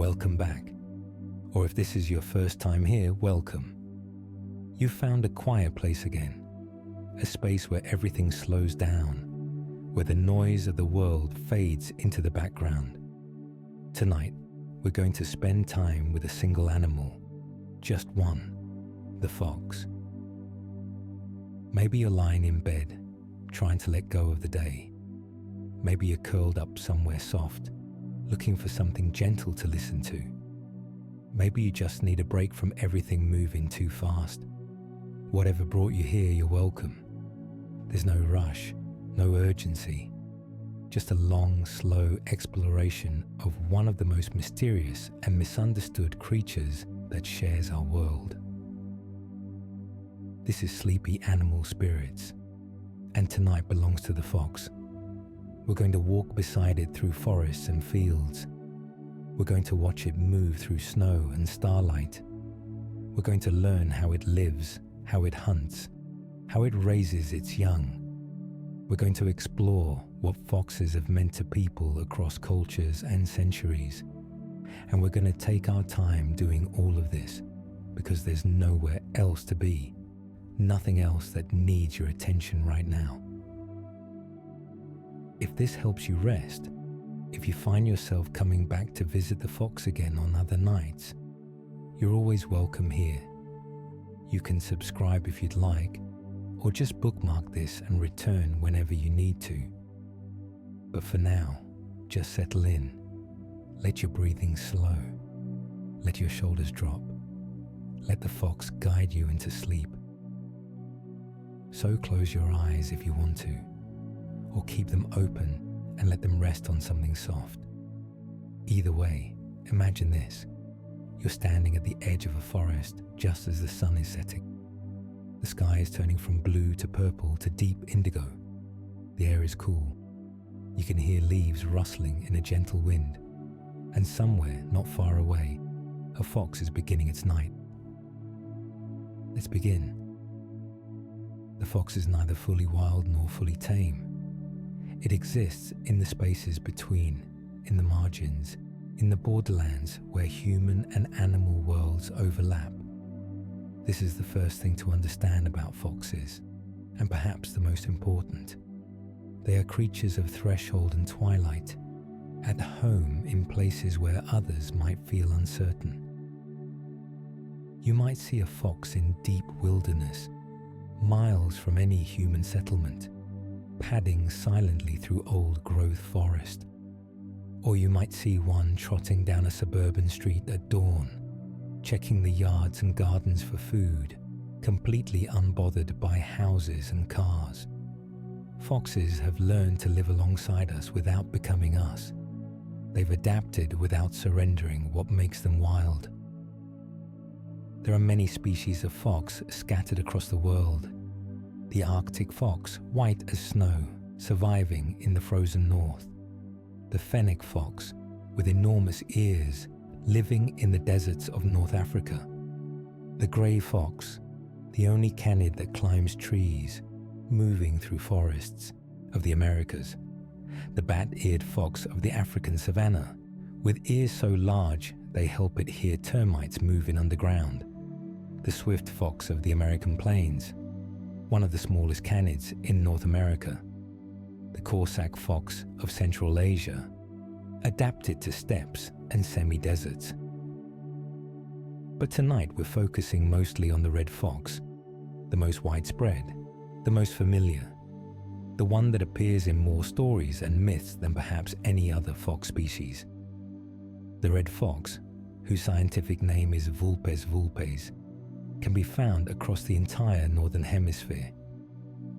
welcome back. Or if this is your first time here, welcome. You've found a quiet place again, a space where everything slows down, where the noise of the world fades into the background. Tonight, we're going to spend time with a single animal, just one, the fox. Maybe you're lying in bed, trying to let go of the day. Maybe you're curled up somewhere soft, looking for something gentle to listen to. Maybe you just need a break from everything moving too fast. Whatever brought you here, you're welcome. There's no rush, no urgency, just a long, slow exploration of one of the most mysterious and misunderstood creatures that shares our world. This is Sleepy Animal Spirits, and tonight belongs to the fox. We're going to walk beside it through forests and fields. We're going to watch it move through snow and starlight. We're going to learn how it lives, how it hunts, how it raises its young. We're going to explore what foxes have meant to people across cultures and centuries. And we're going to take our time doing all of this because there's nowhere else to be, nothing else that needs your attention right now. If this helps you rest, if you find yourself coming back to visit the fox again on other nights, you're always welcome here. You can subscribe if you'd like, or just bookmark this and return whenever you need to. But for now, just settle in. Let your breathing slow. Let your shoulders drop. Let the fox guide you into sleep. So close your eyes if you want to, or keep them open and let them rest on something soft. Either way, imagine this. You're standing at the edge of a forest just as the sun is setting. The sky is turning from blue to purple to deep indigo. The air is cool. You can hear leaves rustling in a gentle wind. And somewhere, not far away, a fox is beginning its night. Let's begin. The fox is neither fully wild nor fully tame. It exists in the spaces between, in the margins, in the borderlands where human and animal worlds overlap. This is the first thing to understand about foxes, and perhaps the most important. They are creatures of threshold and twilight, at home in places where others might feel uncertain. You might see a fox in deep wilderness, miles from any human settlement, padding silently through old-growth forest. Or you might see one trotting down a suburban street at dawn, checking the yards and gardens for food, completely unbothered by houses and cars. Foxes have learned to live alongside us without becoming us. They've adapted without surrendering what makes them wild. There are many species of fox scattered across the world. The Arctic fox, white as snow, surviving in the frozen north. The fennec fox, with enormous ears, living in the deserts of North Africa. The grey fox, the only canid that climbs trees, moving through forests, of the Americas. The bat-eared fox of the African savanna, with ears so large they help it hear termites moving underground. The swift fox of the American plains, one of the smallest canids in North America. The Corsac fox of Central Asia, adapted to steppes and semi-deserts. But tonight we're focusing mostly on the red fox, the most widespread, the most familiar, the one that appears in more stories and myths than perhaps any other fox species. The red fox, whose scientific name is Vulpes vulpes, can be found across the entire northern hemisphere,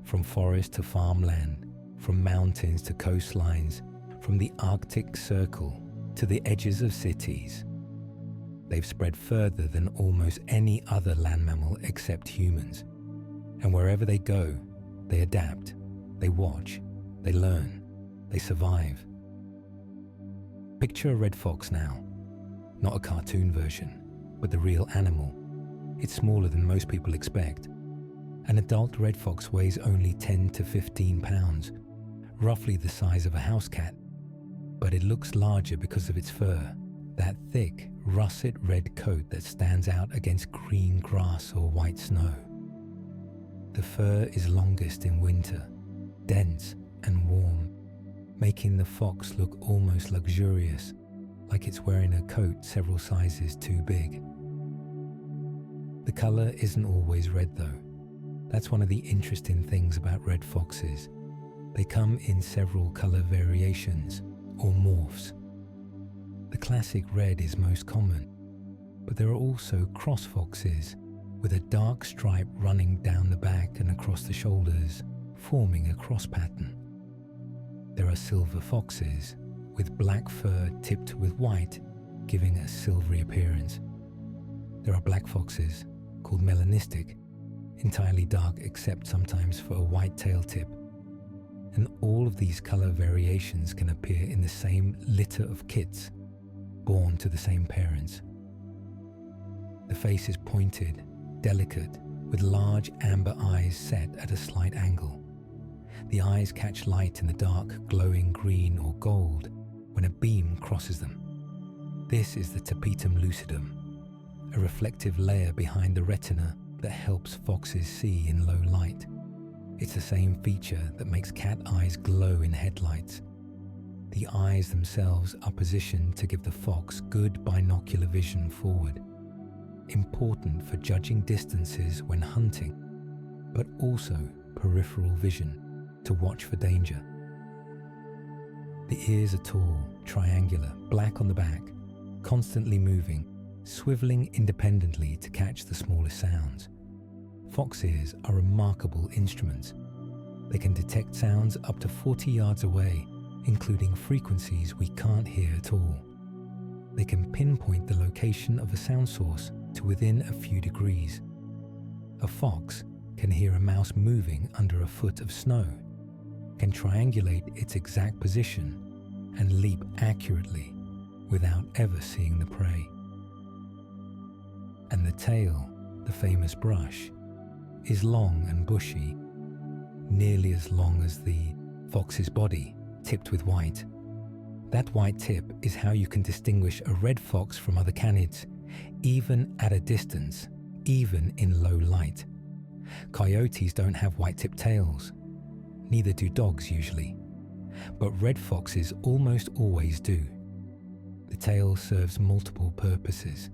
from forest to farmland, from mountains to coastlines, from the Arctic Circle to the edges of cities. They've spread further than almost any other land mammal except humans. And wherever they go, they adapt, they watch, they learn, they survive. Picture a red fox now. Not a cartoon version, but the real animal. It's smaller than most people expect. An adult red fox weighs only 10 to 15 pounds, roughly the size of a house cat. But it looks larger because of its fur, that thick, russet red coat that stands out against green grass or white snow. The fur is longest in winter, dense and warm, making the fox look almost luxurious, like it's wearing a coat several sizes too big. The colour isn't always red though. That's one of the interesting things about red foxes. They come in several colour variations, or morphs. The classic red is most common, but there are also cross foxes with a dark stripe running down the back and across the shoulders, forming a cross pattern. There are silver foxes with black fur tipped with white, giving a silvery appearance. There are black foxes, called melanistic, entirely dark except sometimes for a white tail tip. And all of these colour variations can appear in the same litter of kits, born to the same parents. The face is pointed, delicate, with large amber eyes set at a slight angle. The eyes catch light in the dark, glowing green or gold when a beam crosses them. This is the tapetum lucidum, a reflective layer behind the retina that helps foxes see in low light. It's the same feature that makes cat eyes glow in headlights. The eyes themselves are positioned to give the fox good binocular vision forward, important for judging distances when hunting, but also peripheral vision to watch for danger. The ears are tall, triangular, black on the back, constantly moving, swiveling independently to catch the smallest sounds. Fox ears are remarkable instruments. They can detect sounds up to 40 yards away, including frequencies we can't hear at all. They can pinpoint the location of a sound source to within a few degrees. A fox can hear a mouse moving under a foot of snow, can triangulate its exact position, and leap accurately without ever seeing the prey. And the tail, the famous brush, is long and bushy, nearly as long as the fox's body, tipped with white. That white tip is how you can distinguish a red fox from other canids, even at a distance, even in low light. Coyotes don't have white-tipped tails. Neither do dogs usually. But red foxes almost always do. The tail serves multiple purposes.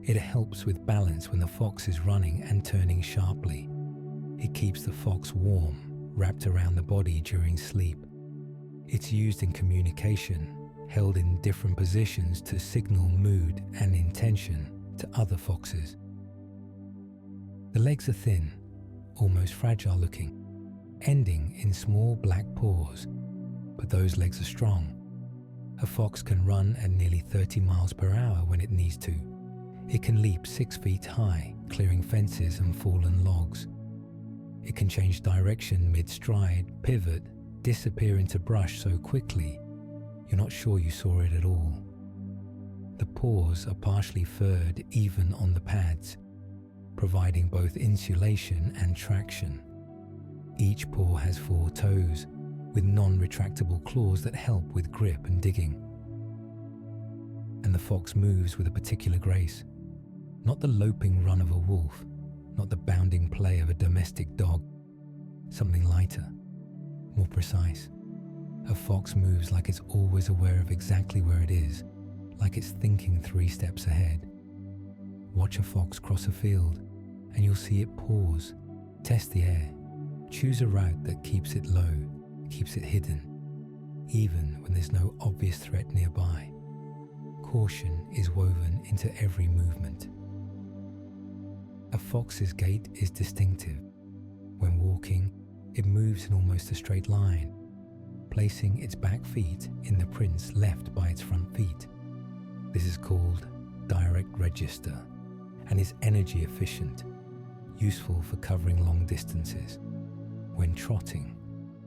It helps with balance when the fox is running and turning sharply. It keeps the fox warm, wrapped around the body during sleep. It's used in communication, held in different positions to signal mood and intention to other foxes. The legs are thin, almost fragile looking, ending in small black paws, but those legs are strong. A fox can run at nearly 30 miles per hour when it needs to. It can leap 6 feet high, clearing fences and fallen logs. It can change direction mid-stride, pivot, disappear into brush so quickly you're not sure you saw it at all. The paws are partially furred even on the pads, providing both insulation and traction. Each paw has 4 toes, with non-retractable claws that help with grip and digging. And the fox moves with a particular grace, not the loping run of a wolf, not the bounding play of a domestic dog, something lighter, more precise. A fox moves like it's always aware of exactly where it is, like it's thinking 3 steps ahead. Watch a fox cross a field, and you'll see it pause, test the air, choose a route that keeps it low, keeps it hidden, even when there's no obvious threat nearby. Caution is woven into every movement. A fox's gait is distinctive. When walking, it moves in almost a straight line, placing its back feet in the prints left by its front feet. This is called direct register and is energy efficient, useful for covering long distances. When trotting,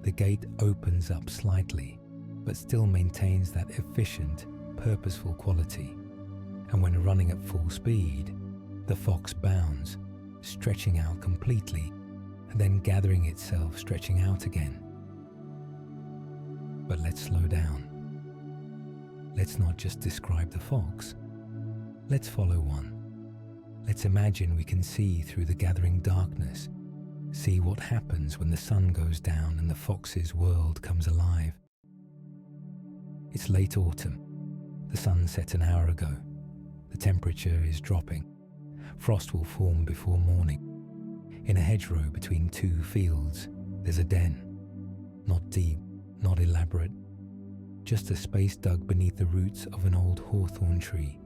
the gait opens up slightly, but still maintains that efficient, purposeful quality. And when running at full speed, the fox bounds, stretching out completely, and then gathering itself, stretching out again. But let's slow down. let's not just describe the fox. Let's follow one. Let's imagine we can see through the gathering darkness, see what happens when the sun goes down and the fox's world comes alive. It's late autumn. The sun set an hour ago. The temperature is dropping. Frost will form before morning. In a hedgerow between two fields, there's a den. Not deep, not elaborate. Just a space dug beneath the roots of an old hawthorn tree,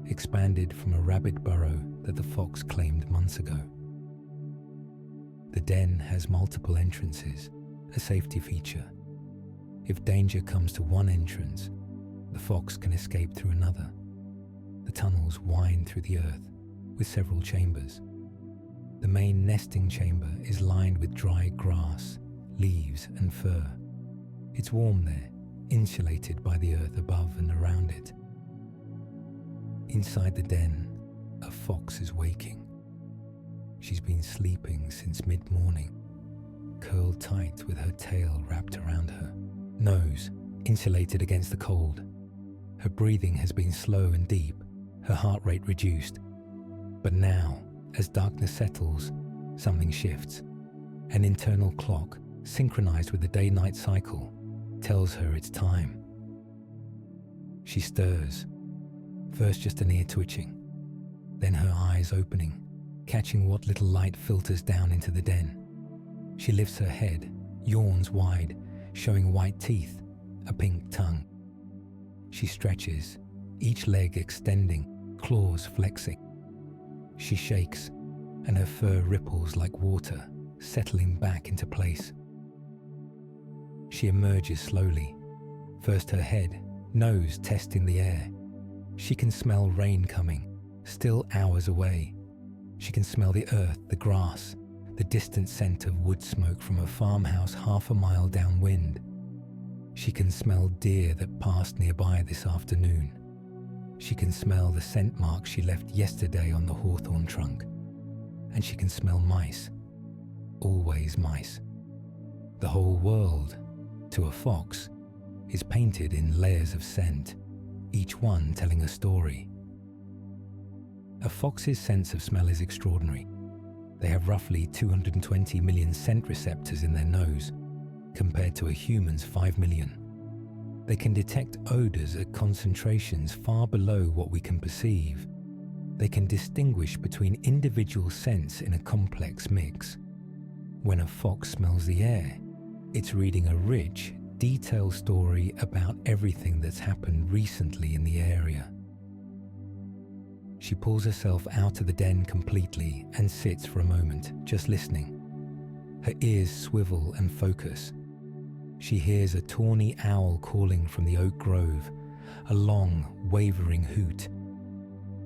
expanded from a rabbit burrow that the fox claimed months ago. The den has multiple entrances, a safety feature. If danger comes to one entrance, the fox can escape through another. The tunnels wind through the earth, with several chambers. The main nesting chamber is lined with dry grass, leaves and fur. It's warm there, insulated by the earth above and around it. Inside the den, a fox is waking. She's been sleeping since mid-morning, curled tight with her tail wrapped around her, nose insulated against the cold. Her breathing has been slow and deep, her heart rate reduced. But now, as darkness settles, something shifts. An internal clock, synchronized with the day-night cycle, tells her it's time. She stirs, first just an ear twitching, then her eyes opening, catching what little light filters down into the den. She lifts her head, yawns wide, showing white teeth, a pink tongue. She stretches, each leg extending, claws flexing. She shakes, and her fur ripples like water, settling back into place. She emerges slowly, first her head, nose testing the air. She can smell rain coming, still hours away. She can smell the earth, the grass, the distant scent of wood smoke from a farmhouse half a mile downwind. She can smell deer that passed nearby this afternoon. She can smell the scent marks she left yesterday on the hawthorn trunk. And she can smell mice, always mice. The whole world, to a fox, is painted in layers of scent, each one telling a story. A fox's sense of smell is extraordinary. They have roughly 220 million scent receptors in their nose, compared to a human's 5 million. They can detect odors at concentrations far below what we can perceive. They can distinguish between individual scents in a complex mix. When a fox smells the air, it's reading a rich, detailed story about everything that's happened recently in the area. She pulls herself out of the den completely and sits for a moment, just listening. Her ears swivel and focus. She hears a tawny owl calling from the oak grove, a long, wavering hoot.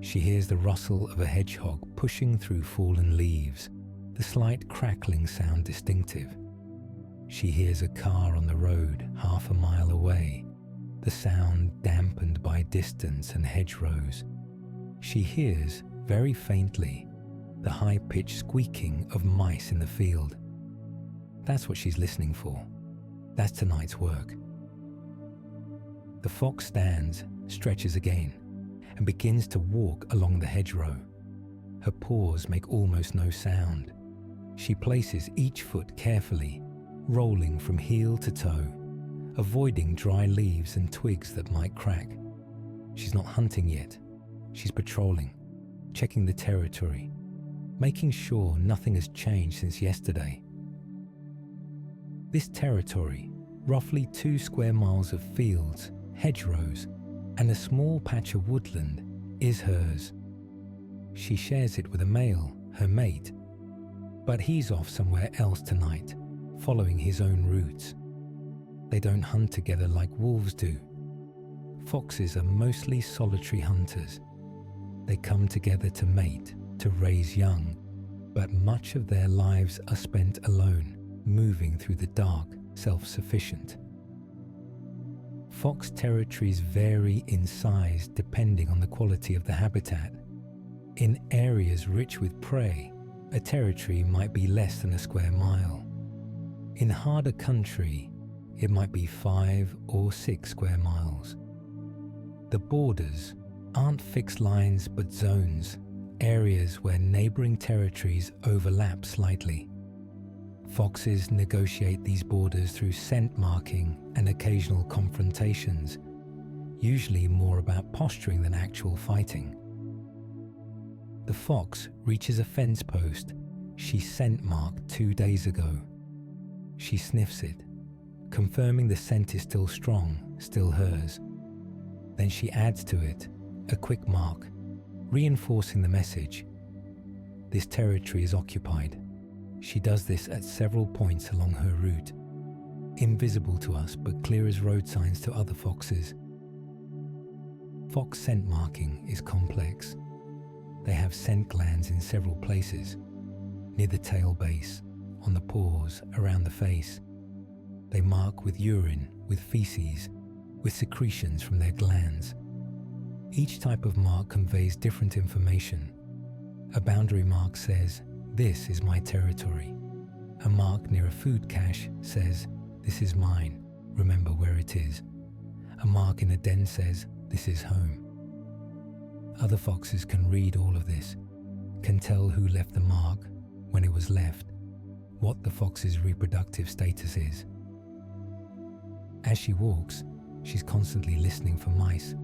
She hears the rustle of a hedgehog pushing through fallen leaves, the slight crackling sound distinctive. She hears a car on the road half a mile away, the sound dampened by distance and hedgerows. She hears, very faintly, the high-pitched squeaking of mice in the field. That's what she's listening for. That's tonight's work. The fox stands, stretches again, and begins to walk along the hedgerow. Her paws make almost no sound. She places each foot carefully, rolling from heel to toe, avoiding dry leaves and twigs that might crack. She's not hunting yet. She's patrolling, checking the territory, making sure nothing has changed since yesterday. This territory, roughly 2 square miles of fields, hedgerows, and a small patch of woodland, is hers. She shares it with a male, her mate, but he's off somewhere else tonight, following his own routes. They don't hunt together like wolves do. Foxes are mostly solitary hunters. They come together to mate, to raise young, but much of their lives are spent alone, moving through the dark, self-sufficient. Fox territories vary in size depending on the quality of the habitat. In areas rich with prey, a territory might be less than a square mile. In harder country, it might be 5 or 6 square miles. The borders aren't fixed lines but zones, areas where neighbouring territories overlap slightly. Foxes negotiate these borders through scent marking and occasional confrontations, usually more about posturing than actual fighting. The fox reaches a fence post she scent marked 2 days ago. She sniffs it, confirming the scent is still strong, still hers. Then she adds to it a quick mark, reinforcing the message. This territory is occupied. She does this at several points along her route, invisible to us but clear as road signs to other foxes. Fox scent marking is complex. They have scent glands in several places, near the tail base, on the paws, around the face. They mark with urine, with feces, with secretions from their glands. Each type of mark conveys different information. A boundary mark says, "This is my territory." A mark near a food cache says, "This is mine, remember where it is." A mark in a den says, "This is home." Other foxes can read all of this, can tell who left the mark, when it was left, what the fox's reproductive status is. As she walks, she's constantly listening for mice.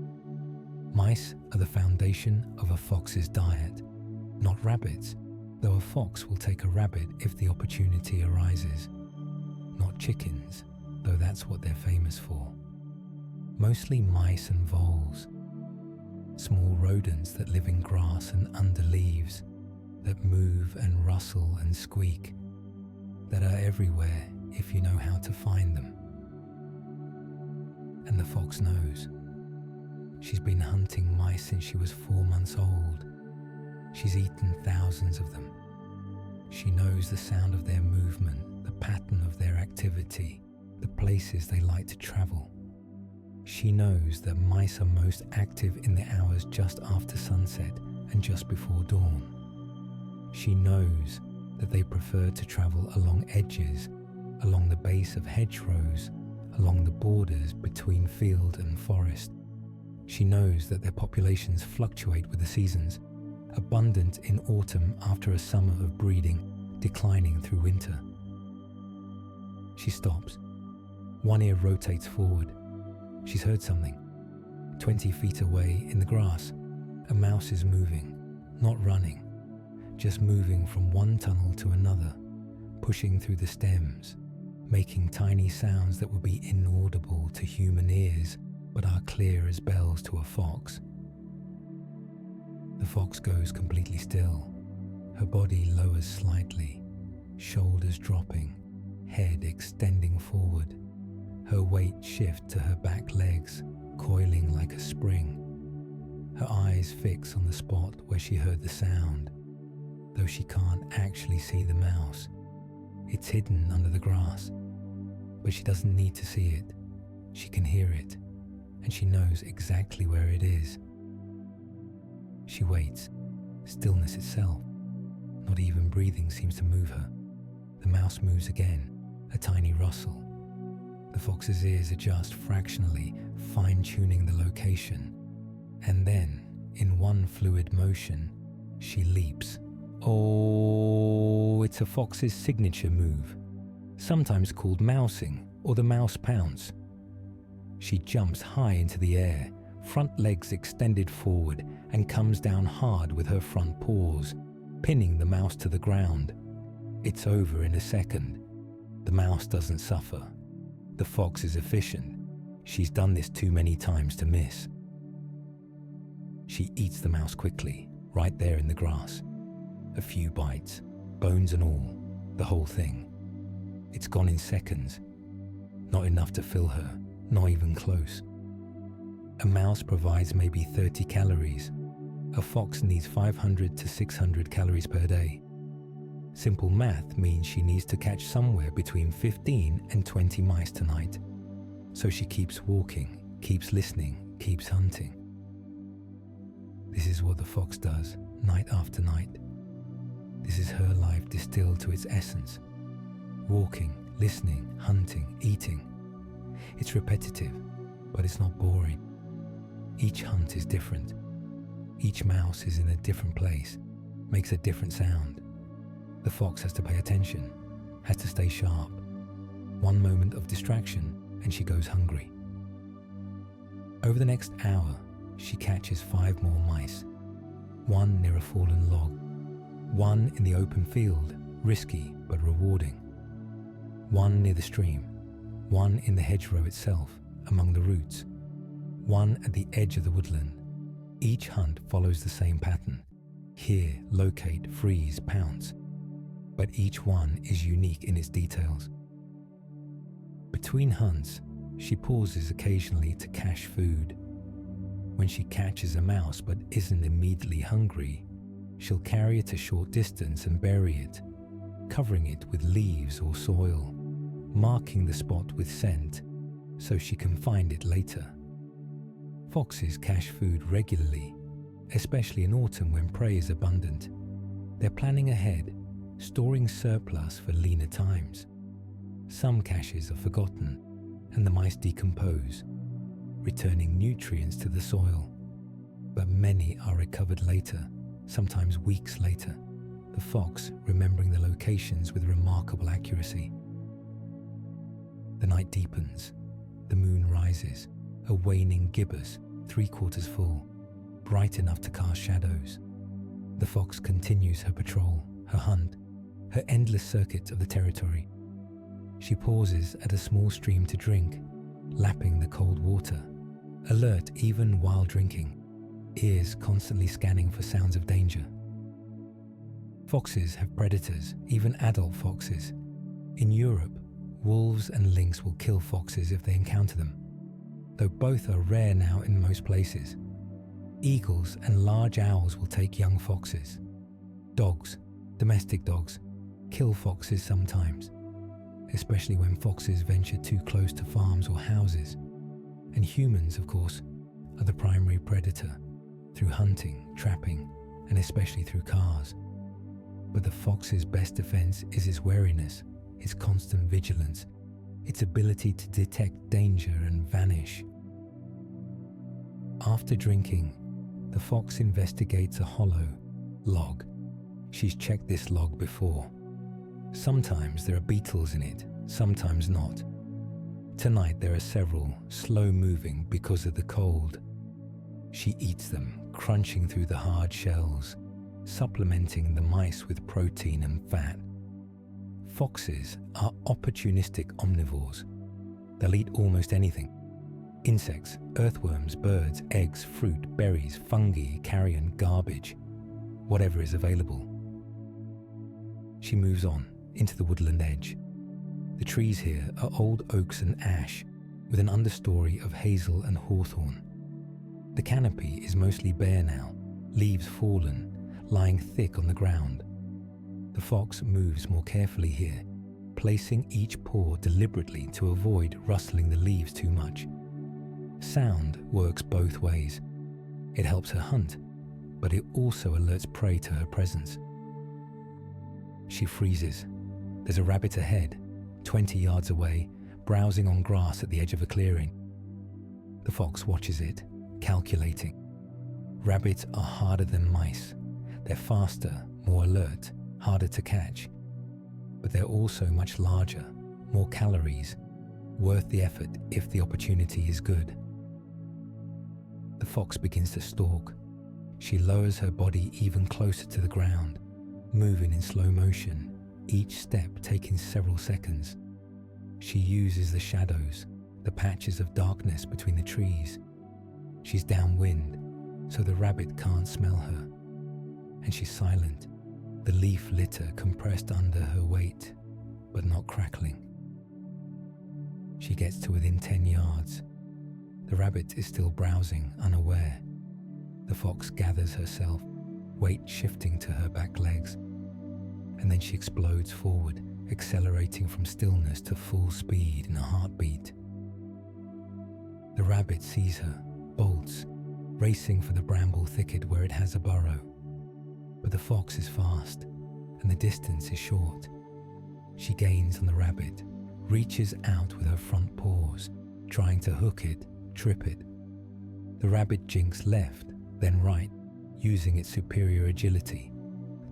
Mice are the foundation of a fox's diet, not rabbits, though a fox will take a rabbit if the opportunity arises. Not chickens, though that's what they're famous for. Mostly mice and voles. Small rodents that live in grass and under leaves, that move and rustle and squeak, that are everywhere if you know how to find them. And the fox knows. She's been hunting mice since she was 4 months old. She's eaten thousands of them. She knows the sound of their movement, the pattern of their activity, the places they like to travel. She knows that mice are most active in the hours just after sunset and just before dawn. She knows that they prefer to travel along edges, along the base of hedgerows, along the borders between field and forest. She knows that their populations fluctuate with the seasons, abundant in autumn after a summer of breeding, declining through winter. She stops. One ear rotates forward. She's heard something. 20 feet away in the grass, a mouse is moving, not running, just moving from one tunnel to another, pushing through the stems, making tiny sounds that would be inaudible to human ears, but are clear as bells to a fox. The fox goes completely still. Her body lowers slightly, shoulders dropping, head extending forward. Her weight shifts to her back legs, coiling like a spring. Her eyes fix on the spot where she heard the sound, though she can't actually see the mouse. It's hidden under the grass, but she doesn't need to see it. She can hear it, and she knows exactly where it is. She waits, stillness itself. Not even breathing seems to move her. The mouse moves again, a tiny rustle. The fox's ears adjust fractionally, fine-tuning the location. And then, in one fluid motion, she leaps. Oh, it's a fox's signature move, sometimes called mousing or the mouse pounce. She jumps high into the air, front legs extended forward, and comes down hard with her front paws, pinning the mouse to the ground. It's over in a second. The mouse doesn't suffer. The fox is efficient. She's done this too many times to miss. She eats the mouse quickly, right there in the grass. A few bites, bones and all, the whole thing. It's gone in seconds. Not enough to fill her, not even close. A mouse provides maybe 30 calories. A fox needs 500 to 600 calories per day. Simple math means she needs to catch somewhere between 15 and 20 mice tonight. So she keeps walking, keeps listening, keeps hunting. This is what the fox does, night after night. This is her life distilled to its essence. Walking, listening, hunting, eating. It's repetitive, but it's not boring. Each hunt is different. Each mouse is in a different place, makes a different sound. The fox has to pay attention, has to stay sharp. One moment of distraction and she goes hungry. Over the next hour, she catches 5 more mice. 1 near a fallen log, 1 in the open field, risky but rewarding. 1 near the stream, 1 in the hedgerow itself, among the roots, 1 at the edge of the woodland. Each hunt follows the same pattern: hear, locate, freeze, pounce. But each one is unique in its details. Between hunts, she pauses occasionally to cache food. When she catches a mouse but isn't immediately hungry, she'll carry it a short distance and bury it, covering it with leaves or soil, marking the spot with scent so she can find it later. Foxes cache food regularly, especially in autumn when prey is abundant. They're planning ahead, storing surplus for leaner times. Some caches are forgotten and the mice decompose, returning nutrients to the soil. But many are recovered later, sometimes weeks later, the fox remembering the locations with remarkable accuracy. The night deepens, the moon rises, a waning gibbous, 3/4 full, bright enough to cast shadows. The fox continues her patrol, her hunt, her endless circuit of the territory. She pauses at a small stream to drink, lapping the cold water, alert even while drinking, ears constantly scanning for sounds of danger. Foxes have predators, even adult foxes. In Europe, wolves and lynx will kill foxes if they encounter them, though both are rare now in most places. Eagles and large owls will take young foxes. Dogs, domestic dogs, kill foxes sometimes, especially when foxes venture too close to farms or houses. And humans, of course, are the primary predator through hunting, trapping, and especially through cars. But the fox's best defense is its wariness, its constant vigilance, its ability to detect danger and vanish. After drinking, the fox investigates a hollow log. She's checked this log before. Sometimes there are beetles in it, sometimes not. Tonight there are several, slow-moving because of the cold. She eats them, crunching through the hard shells, supplementing the mice with protein and fat. Foxes are opportunistic omnivores. They'll eat almost anything. Insects, earthworms, birds, eggs, fruit, berries, fungi, carrion, garbage, whatever is available. She moves on into the woodland edge. The trees here are old oaks and ash, with an understory of hazel and hawthorn. The canopy is mostly bare now, leaves fallen, lying thick on the ground. The fox moves more carefully here, placing each paw deliberately to avoid rustling the leaves too much. Sound works both ways. It helps her hunt, but it also alerts prey to her presence. She freezes. There's a rabbit ahead, 20 yards away, browsing on grass at the edge of a clearing. The fox watches it, calculating. Rabbits are harder than mice. They're faster, more alert, harder to catch. But they're also much larger, more calories, worth the effort if the opportunity is good. The fox begins to stalk. She lowers her body even closer to the ground, moving in slow motion, each step taking several seconds. She uses the shadows, the patches of darkness between the trees. She's downwind, so the rabbit can't smell her. And she's silent, the leaf litter compressed under her weight, but not crackling. She gets to within 10 yards. The rabbit is still browsing, unaware. The fox gathers herself, weight shifting to her back legs. And then she explodes forward, accelerating from stillness to full speed in a heartbeat. The rabbit sees her, bolts, racing for the bramble thicket where it has a burrow. But the fox is fast, and the distance is short. She gains on the rabbit, reaches out with her front paws, trying to hook it, trip it. The rabbit jinks left, then right, using its superior agility.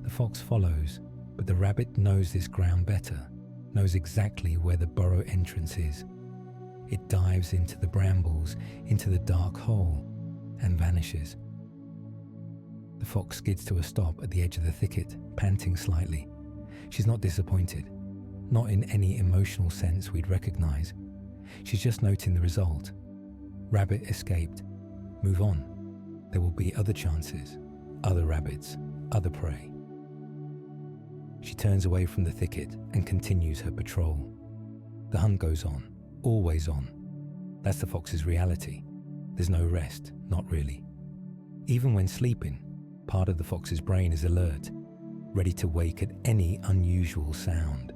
The fox follows, but the rabbit knows this ground better, knows exactly where the burrow entrance is. It dives into the brambles, into the dark hole, and vanishes. The fox skids to a stop at the edge of the thicket, panting slightly. She's not disappointed, not in any emotional sense we'd recognize. She's just noting the result. Rabbit escaped. Move on. There will be other chances, other rabbits, other prey. She turns away from the thicket and continues her patrol. The hunt goes on, always on. That's the fox's reality. There's no rest, not really. Even when sleeping, part of the fox's brain is alert, ready to wake at any unusual sound.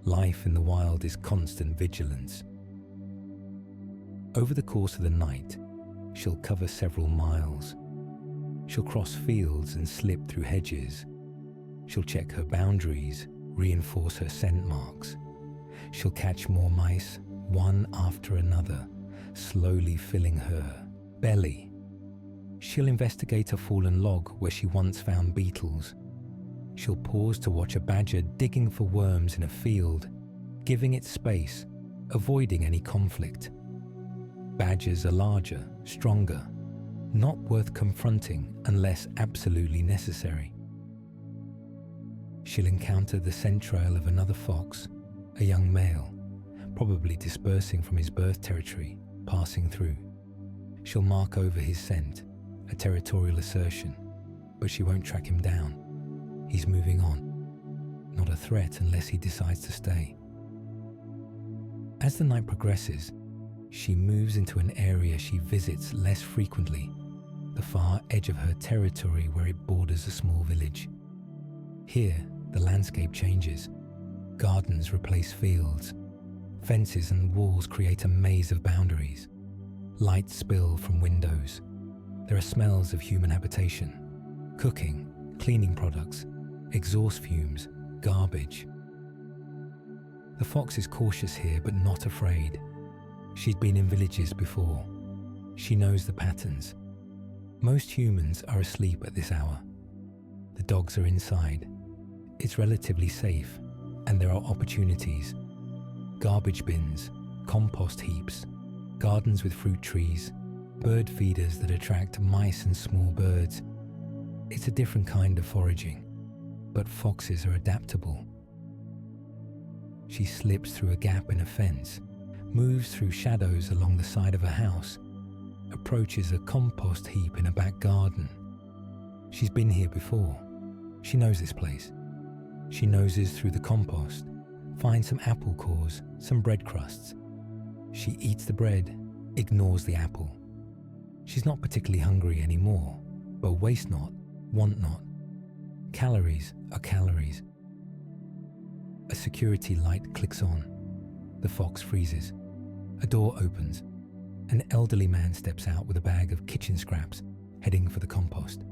Life in the wild is constant vigilance. Over the course of the night, she'll cover several miles. She'll cross fields and slip through hedges. She'll check her boundaries, reinforce her scent marks. She'll catch more mice, one after another, slowly filling her belly. She'll investigate a fallen log where she once found beetles. She'll pause to watch a badger digging for worms in a field, giving it space, avoiding any conflict. Badgers are larger, stronger, not worth confronting unless absolutely necessary. She'll encounter the scent trail of another fox, a young male, probably dispersing from his birth territory, passing through. She'll mark over his scent, a territorial assertion, but she won't track him down. He's moving on, not a threat unless he decides to stay. As the night progresses, she moves into an area she visits less frequently, the far edge of her territory where it borders a small village. Here, the landscape changes. Gardens replace fields. Fences and walls create a maze of boundaries. Lights spill from windows. There are smells of human habitation, cooking, cleaning products, exhaust fumes, garbage. The fox is cautious here but not afraid. She'd been in villages before. She knows the patterns. Most humans are asleep at this hour. The dogs are inside. It's relatively safe, and there are opportunities. Garbage bins, compost heaps, gardens with fruit trees, bird feeders that attract mice and small birds. It's a different kind of foraging, but foxes are adaptable. She slips through a gap in a fence, moves through shadows along the side of a house, approaches a compost heap in a back garden. She's been here before. She knows this place. She noses through the compost, finds some apple cores, some bread crusts. She eats the bread, ignores the apple. She's not particularly hungry anymore, but waste not, want not. Calories are calories. A security light clicks on. The fox freezes. A door opens. An elderly man steps out with a bag of kitchen scraps, heading for the compost.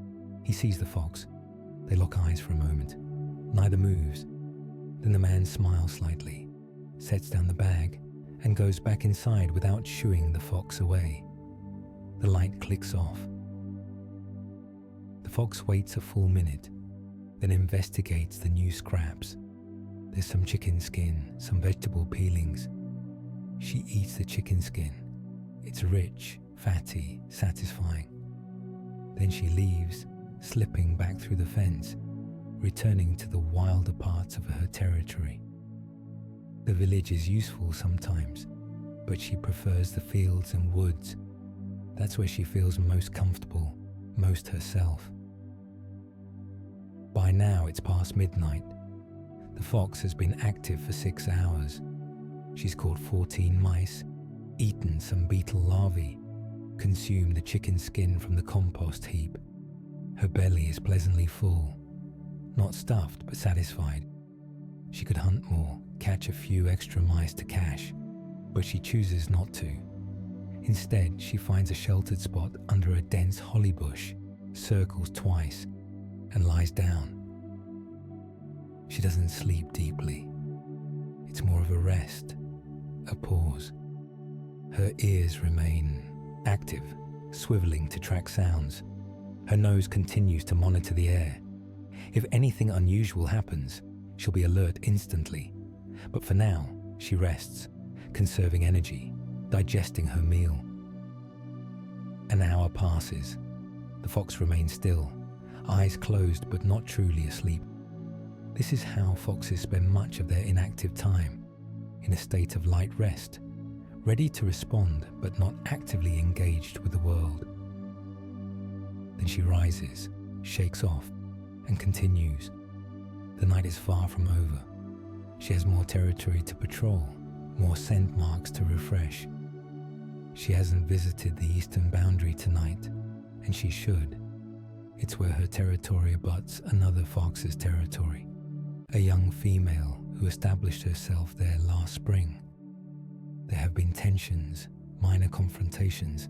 He sees the fox. They lock eyes for a moment. Neither moves. Then the man smiles slightly, sets down the bag, and goes back inside without shooing the fox away. The light clicks off. The fox waits a full minute, then investigates the new scraps. There's some chicken skin, some vegetable peelings. She eats the chicken skin. It's rich, fatty, satisfying. Then she leaves, slipping back through the fence, returning to the wilder parts of her territory. The village is useful sometimes, but she prefers the fields and woods. That's where she feels most comfortable, most herself. By now it's past midnight. The fox has been active for 6 hours. She's caught 14 mice, eaten some beetle larvae, consumed the chicken skin from the compost heap. Her belly is pleasantly full, not stuffed but satisfied. She could hunt more, catch a few extra mice to cache, but she chooses not to. Instead, she finds a sheltered spot under a dense holly bush, circles twice, and lies down. She doesn't sleep deeply. It's more of a rest, a pause. Her ears remain active, swiveling to track sounds. Her nose continues to monitor the air. If anything unusual happens, she'll be alert instantly. But for now, she rests, conserving energy, digesting her meal. An hour passes. The fox remains still, eyes closed but not truly asleep. This is how foxes spend much of their inactive time, in a state of light rest, ready to respond but not actively engaged with the world. Then she rises, shakes off, and continues. The night is far from over. She has more territory to patrol, more scent marks to refresh. She hasn't visited the eastern boundary tonight, and she should. It's where her territory abuts another fox's territory, a young female who established herself there last spring. There have been tensions, minor confrontations,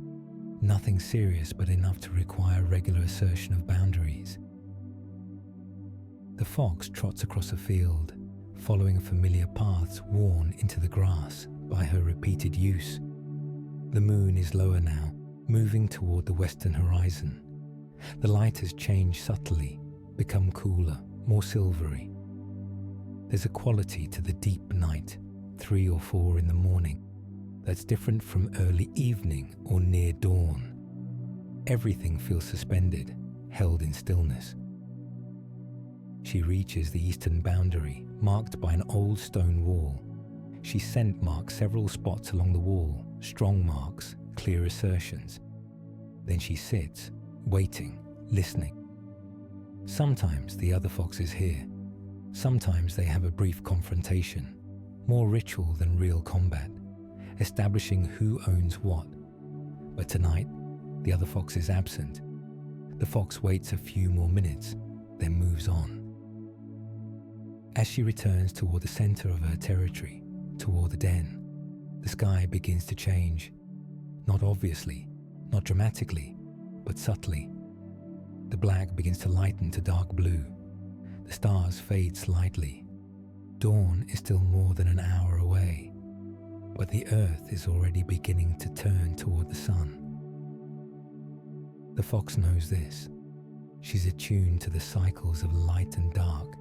nothing serious but enough to require regular assertion of boundaries. The fox trots across a field, following familiar paths worn into the grass by her repeated use. The moon is lower now, moving toward the western horizon. The light has changed subtly, become cooler, more silvery. There's a quality to the deep night, 3 or 4 in the morning, that's different from early evening or near dawn. Everything feels suspended, held in stillness. She reaches the eastern boundary, marked by an old stone wall. She scent marks several spots along the wall, strong marks, clear assertions. Then she sits, waiting, listening. Sometimes the other foxes hear. Sometimes they have a brief confrontation, more ritual than real combat, establishing who owns what. But tonight, the other fox is absent. The fox waits a few more minutes, then moves on. As she returns toward the center of her territory, toward the den, the sky begins to change. Not obviously, not dramatically, but subtly. The black begins to lighten to dark blue. The stars fade slightly. Dawn is still more than an hour away, but the earth is already beginning to turn toward the sun. The fox knows this. She's attuned to the cycles of light and dark,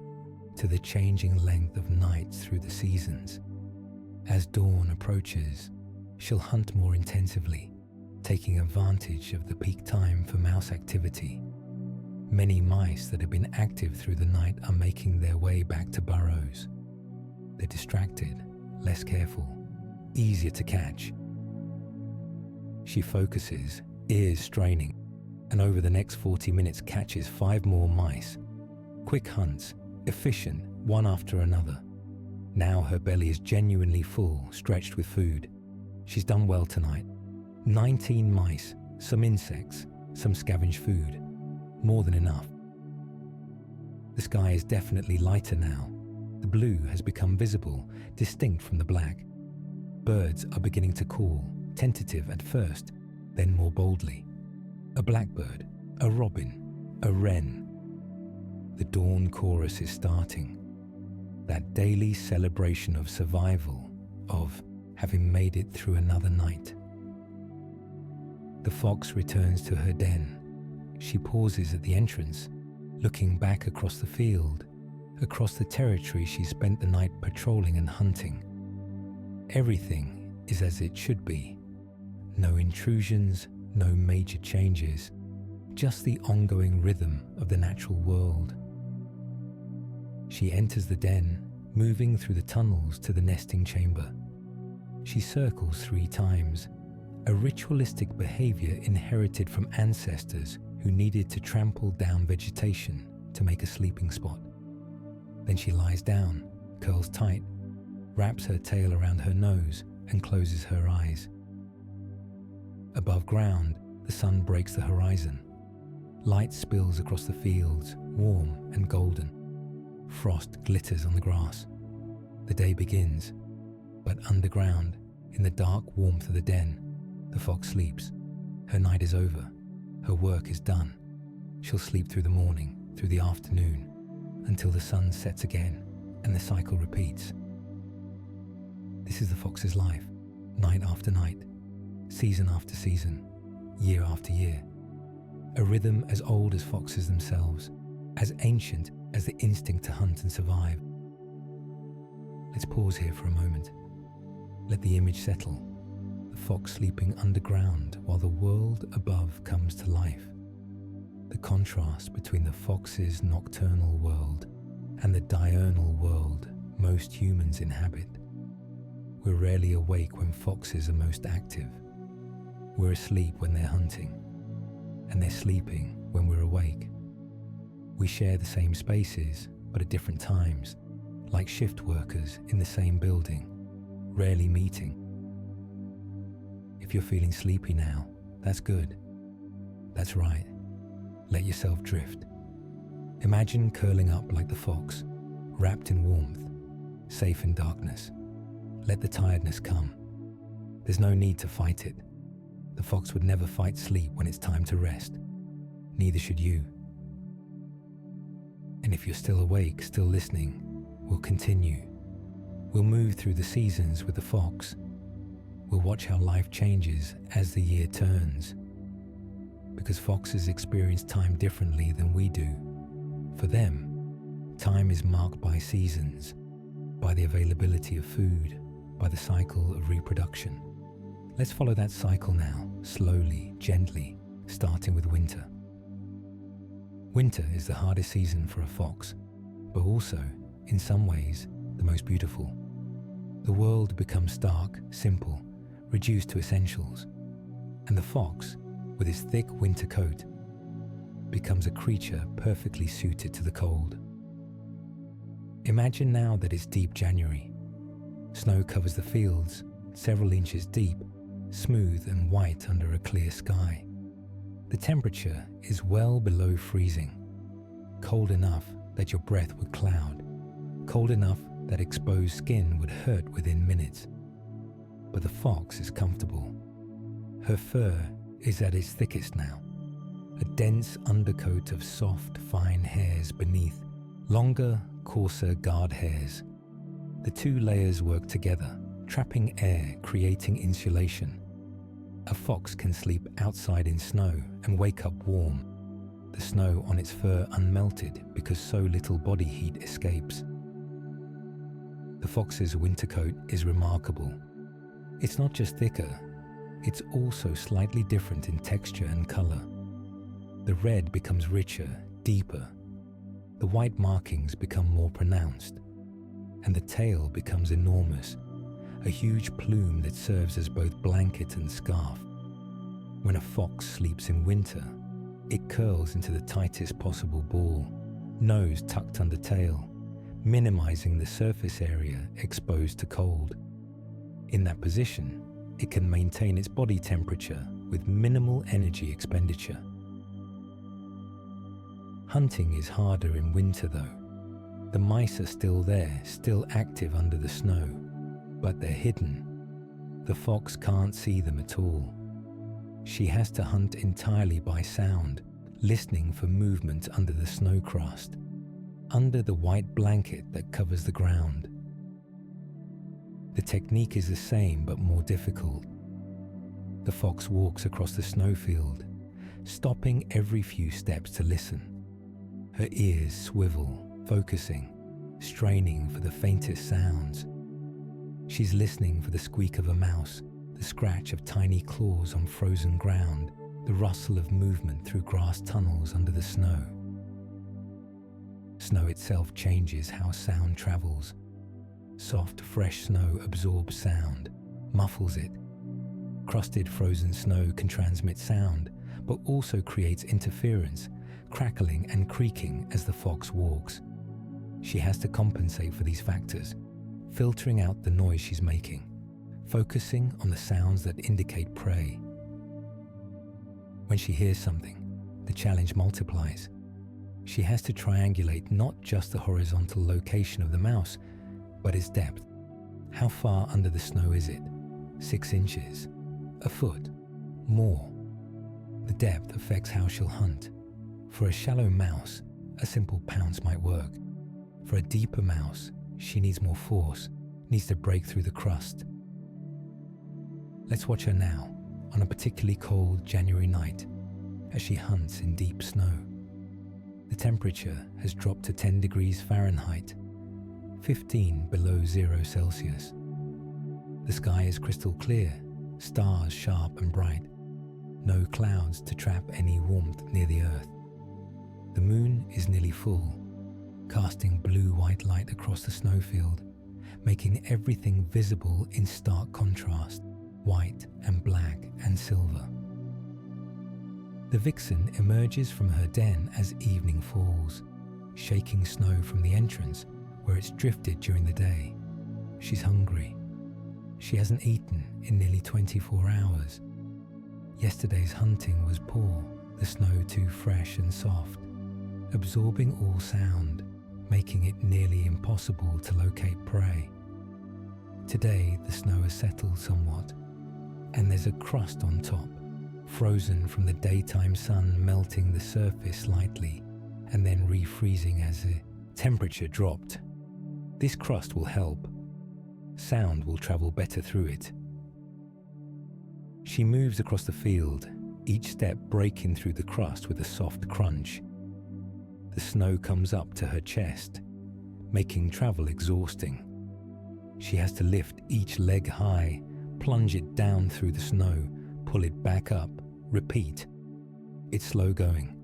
to the changing length of nights through the seasons. As dawn approaches, she'll hunt more intensively, taking advantage of the peak time for mouse activity. Many mice that have been active through the night are making their way back to burrows. They're distracted, less careful, easier to catch. She focuses, ears straining, and over the next 40 minutes catches 5 more mice. Quick hunts, efficient, one after another. Now her belly is genuinely full, stretched with food. She's done well tonight. 19 mice, some insects, some scavenged food. More than enough. The sky is definitely lighter now. The blue has become visible, distinct from the black. Birds are beginning to call, tentative at first, then more boldly. A blackbird, a robin, a wren. The dawn chorus is starting. That daily celebration of survival, of having made it through another night. The fox returns to her den. She pauses at the entrance, looking back across the field, across the territory she spent the night patrolling and hunting. Everything is as it should be. No intrusions, no major changes, just the ongoing rhythm of the natural world. She enters the den, moving through the tunnels to the nesting chamber. She circles 3 times, a ritualistic behavior inherited from ancestors who needed to trample down vegetation to make a sleeping spot. Then she lies down, curls tight, wraps her tail around her nose, and closes her eyes. Above ground, the sun breaks the horizon. Light spills across the fields, warm and golden. Frost glitters on the grass. The day begins, but underground, in the dark warmth of the den, the fox sleeps. Her night is over. Her work is done. She'll sleep through the morning, through the afternoon, until the sun sets again, and the cycle repeats. This is the fox's life, night after night, season after season, year after year. A rhythm as old as foxes themselves, as ancient as the instinct to hunt and survive. Let's pause here for a moment. Let the image settle. The fox sleeping underground while the world above comes to life. The contrast between the fox's nocturnal world and the diurnal world most humans inhabit. We're rarely awake when foxes are most active. We're asleep when they're hunting, and they're sleeping when we're awake. We share the same spaces, but at different times, like shift workers in the same building, rarely meeting. If you're feeling sleepy now, that's good. That's right. Let yourself drift. Imagine curling up like the fox, wrapped in warmth, safe in darkness. Let the tiredness come. There's no need to fight it. The fox would never fight sleep when it's time to rest. Neither should you. And if you're still awake, still listening, we'll continue. We'll move through the seasons with the fox. We'll watch how life changes as the year turns. Because foxes experience time differently than we do. For them, time is marked by seasons, by the availability of food, by the cycle of reproduction. Let's follow that cycle now, slowly, gently, starting with winter. Winter is the hardest season for a fox, but also, in some ways, the most beautiful. The world becomes stark, simple, reduced to essentials, and the fox, with his thick winter coat, becomes a creature perfectly suited to the cold. Imagine now that it's deep January. Snow covers the fields, several inches deep, smooth and white under a clear sky. The temperature is well below freezing, cold enough that your breath would cloud, cold enough that exposed skin would hurt within minutes. But the fox is comfortable. Her fur is at its thickest now, a dense undercoat of soft, fine hairs beneath, longer, coarser guard hairs. The two layers work together, trapping air, creating insulation. A fox can sleep outside in snow and wake up warm, the snow on its fur unmelted because so little body heat escapes. The fox's winter coat is remarkable. It's not just thicker, it's also slightly different in texture and color. The red becomes richer, deeper. The white markings become more pronounced, and the tail becomes enormous, a huge plume that serves as both blanket and scarf. When a fox sleeps in winter, it curls into the tightest possible ball, nose tucked under tail, minimizing the surface area exposed to cold. In that position, it can maintain its body temperature with minimal energy expenditure. Hunting is harder in winter though. The mice are still there, still active under the snow, but they're hidden. The fox can't see them at all. She has to hunt entirely by sound, listening for movement under the snow crust, under the white blanket that covers the ground. The technique is the same but more difficult. The fox walks across the snowfield, stopping every few steps to listen. Her ears swivel, focusing, straining for the faintest sounds. She's listening for the squeak of a mouse, the scratch of tiny claws on frozen ground, the rustle of movement through grass tunnels under the snow. Snow itself changes how sound travels. Soft, fresh snow absorbs sound, muffles it. Crusted, frozen snow can transmit sound, but also creates interference, crackling and creaking as the fox walks. She has to compensate for these factors, filtering out the noise she's making, focusing on the sounds that indicate prey. When she hears something, the challenge multiplies. She has to triangulate not just the horizontal location of the mouse, but its depth. How far under the snow is it? 6 inches? A foot? More? The depth affects how she'll hunt. For a shallow mouse, a simple pounce might work. For a deeper mouse, she needs more force, needs to break through the crust. Let's watch her now, on a particularly cold January night as she hunts in deep snow. The temperature has dropped to 10 degrees Fahrenheit, 15 below 0 Celsius. The sky is crystal clear, stars sharp and bright, no clouds to trap any warmth near the earth. The moon is nearly full, casting blue-white light across the snowfield, making everything visible in stark contrast, white and black and silver. The vixen emerges from her den as evening falls, shaking snow from the entrance where it's drifted during the day. She's hungry. She hasn't eaten in nearly 24 hours. Yesterday's hunting was poor, the snow too fresh and soft, absorbing all sound, making it nearly impossible to locate prey. Today the snow has settled somewhat, and there's a crust on top, frozen from the daytime sun melting the surface slightly and then refreezing as the temperature dropped. This crust will help. Sound will travel better through it. She moves across the field, each step breaking through the crust with a soft crunch. The snow comes up to her chest, making travel exhausting. She has to lift each leg high, plunge it down through the snow, pull it back up, repeat. It's slow going.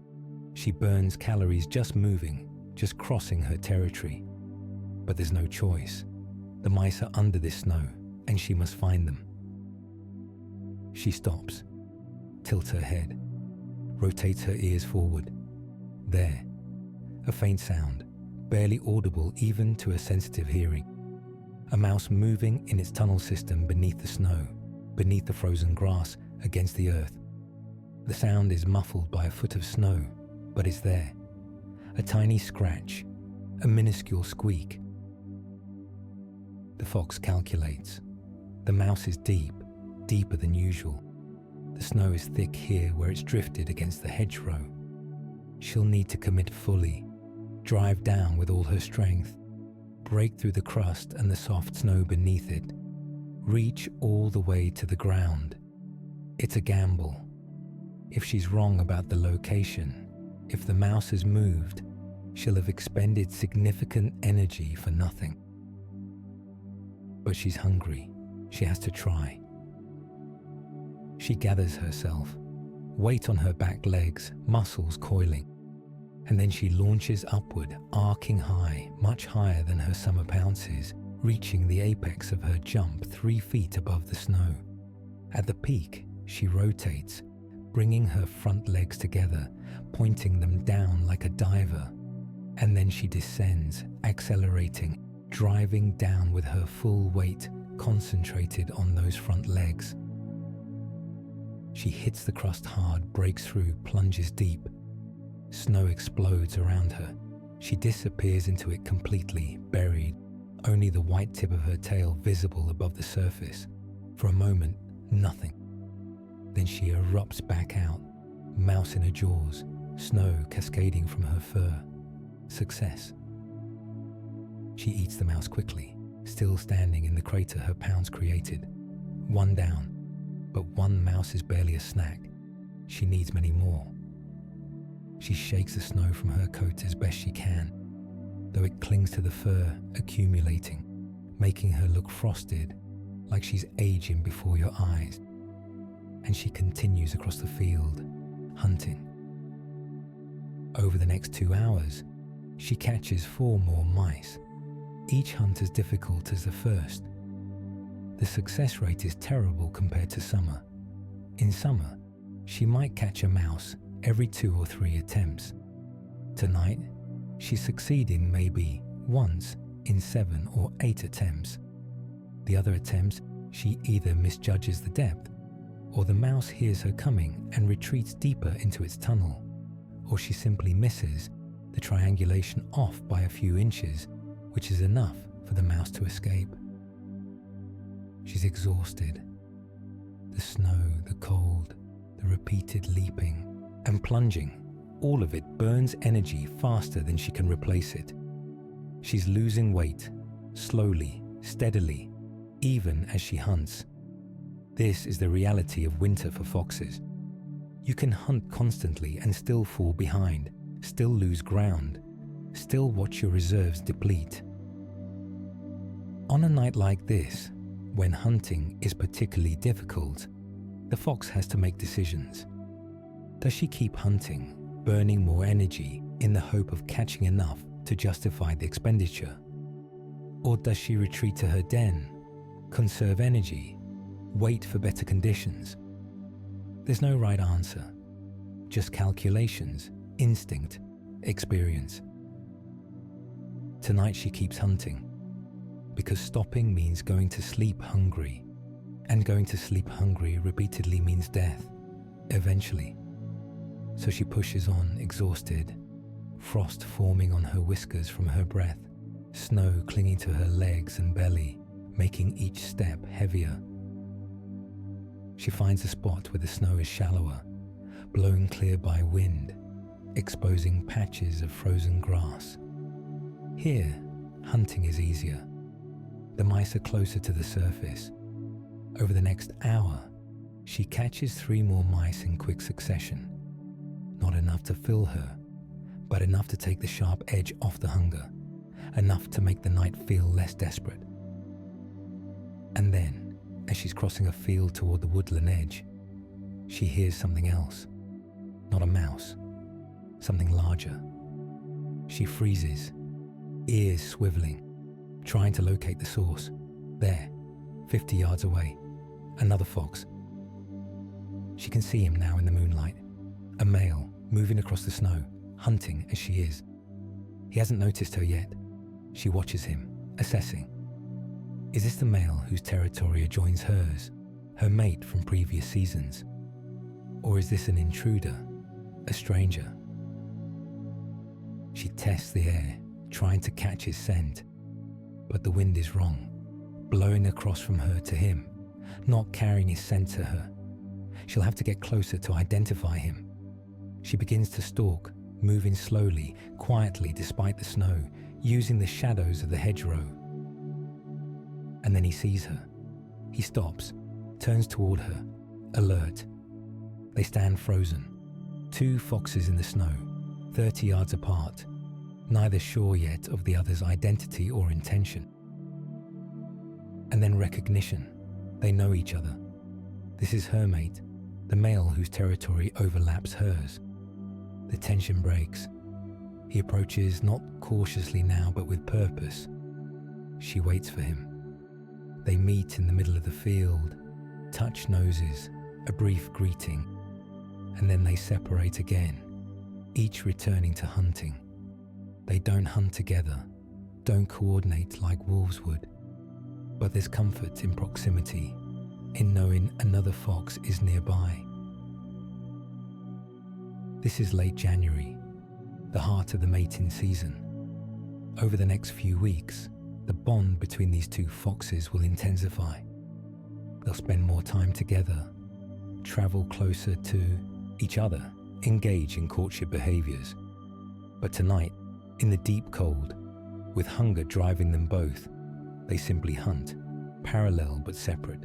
She burns calories just moving, just crossing her territory. But there's no choice. The mice are under this snow, and she must find them. She stops, tilts her head, rotates her ears forward. There, a faint sound, barely audible even to a sensitive hearing. A mouse moving in its tunnel system beneath the snow, beneath the frozen grass, against the earth. The sound is muffled by a foot of snow, but it's there. A tiny scratch, a minuscule squeak. The fox calculates. The mouse is deep, deeper than usual. The snow is thick here where it's drifted against the hedgerow. She'll need to commit fully, drive down with all her strength, break through the crust and the soft snow beneath it, reach all the way to the ground. It's a gamble. If she's wrong about the location, if the mouse has moved, she'll have expended significant energy for nothing. But she's hungry. She has to try. She gathers herself, weight on her back legs, muscles coiling, and then she launches upward, arcing high, much higher than her summer pounces, reaching the apex of her jump 3 feet above the snow. At the peak, she rotates, bringing her front legs together, pointing them down like a diver, and then she descends, accelerating, driving down with her full weight concentrated on those front legs. She hits the crust hard, breaks through, plunges deep. Snow explodes around her. She disappears into it completely, buried, only the white tip of her tail visible above the surface. For a moment, nothing. Then she erupts back out, mouse in her jaws, snow cascading from her fur. Success. She eats the mouse quickly, still standing in the crater her pounds created. One down, but one mouse is barely a snack. She needs many more. She shakes the snow from her coat as best she can, though it clings to the fur, accumulating, making her look frosted, like she's aging before your eyes. And she continues across the field, hunting. Over the next 2 hours, she catches 4 more mice, each hunt as difficult as the first. The success rate is terrible compared to summer. In summer, she might catch a mouse every 2 or 3 attempts. Tonight, she's succeeding maybe once in 7 or 8 attempts. The other attempts, she either misjudges the depth, or the mouse hears her coming and retreats deeper into its tunnel, or she simply misses, the triangulation off by a few inches, which is enough for the mouse to escape. She's exhausted. The snow, the cold, the repeated leaping and plunging, all of it burns energy faster than she can replace it. She's losing weight, slowly, steadily, even as she hunts. This is the reality of winter for foxes. You can hunt constantly and still fall behind, still lose ground, still watch your reserves deplete. On a night like this, when hunting is particularly difficult, the fox has to make decisions. Does she keep hunting, burning more energy in the hope of catching enough to justify the expenditure? Or does she retreat to her den, conserve energy, wait for better conditions? There's no right answer, just calculations, instinct, experience. Tonight she keeps hunting, because stopping means going to sleep hungry, and going to sleep hungry repeatedly means death, eventually. So she pushes on, exhausted, frost forming on her whiskers from her breath, snow clinging to her legs and belly, making each step heavier. She finds a spot where the snow is shallower, blown clear by wind, exposing patches of frozen grass. Here, hunting is easier. The mice are closer to the surface. Over the next hour, she catches 3 more mice in quick succession. Not enough to fill her, but enough to take the sharp edge off the hunger, enough to make the night feel less desperate. And then, as she's crossing a field toward the woodland edge, she hears something else. Not a mouse, something larger. She freezes, ears swiveling, trying to locate the source. There, 50 yards away, another fox. She can see him now in the moonlight, a male moving across the snow, hunting as she is. He hasn't noticed her yet. She watches him, assessing. Is this the male whose territory adjoins hers, her mate from previous seasons? Or is this an intruder, a stranger? She tests the air, trying to catch his scent, but the wind is wrong, blowing across from her to him, not carrying his scent to her. She'll have to get closer to identify him. She begins to stalk, moving slowly, quietly despite the snow, using the shadows of the hedgerow. And then he sees her. He stops, turns toward her, alert. They stand frozen, 2 foxes in the snow, 30 yards apart, neither sure yet of the other's identity or intention. And then recognition. They know each other. This is her mate, the male whose territory overlaps hers. The tension breaks. He approaches not cautiously now, but with purpose. She waits for him. They meet in the middle of the field, touch noses, a brief greeting, and then they separate again, each returning to hunting. They don't hunt together, don't coordinate like wolves would, but there's comfort in proximity, in knowing another fox is nearby. This is late January, the heart of the mating season. Over the next few weeks, the bond between these 2 foxes will intensify. They'll spend more time together, travel closer to each other, engage in courtship behaviors. But tonight, in the deep cold, with hunger driving them both, they simply hunt, parallel but separate.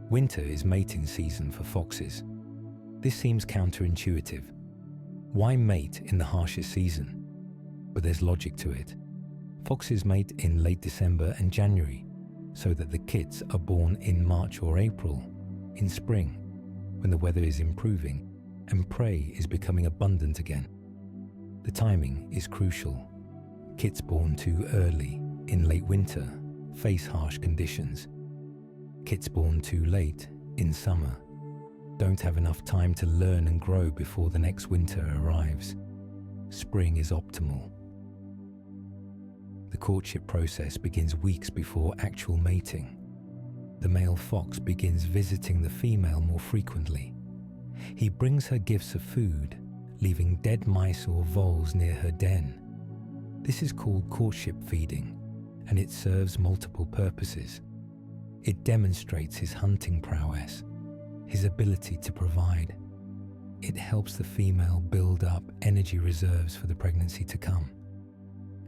Winter is mating season for foxes. This seems counterintuitive. Why mate in the harshest season? But there's logic to it. Foxes mate in late December and January, so that the kits are born in March or April, in spring, when the weather is improving and prey is becoming abundant again. The timing is crucial. Kits born too early, in late winter, face harsh conditions. Kits born too late, in summer, don't have enough time to learn and grow before the next winter arrives. Spring is optimal. The courtship process begins weeks before actual mating. The male fox begins visiting the female more frequently. He brings her gifts of food, leaving dead mice or voles near her den. This is called courtship feeding, and it serves multiple purposes. It demonstrates his hunting prowess, his ability to provide. It helps the female build up energy reserves for the pregnancy to come,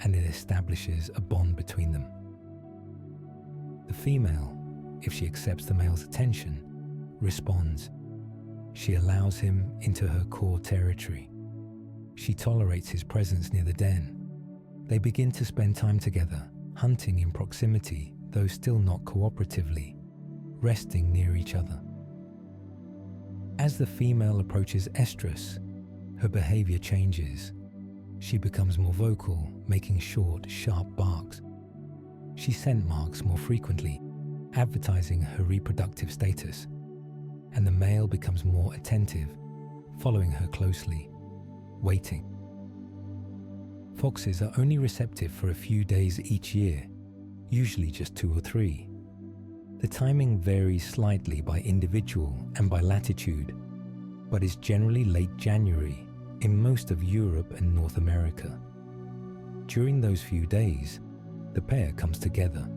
and it establishes a bond between them. The female, if she accepts the male's attention, responds. She allows him into her core territory. She tolerates his presence near the den. They begin to spend time together, hunting in proximity, though still not cooperatively, resting near each other. As the female approaches estrus, her behavior changes. She becomes more vocal, making short, sharp barks. She scent marks more frequently, advertising her reproductive status, and the male becomes more attentive, following her closely, waiting. Foxes are only receptive for a few days each year, usually just 2 or 3. The timing varies slightly by individual and by latitude, but is generally late January in most of Europe and North America. During those few days, the pair comes together.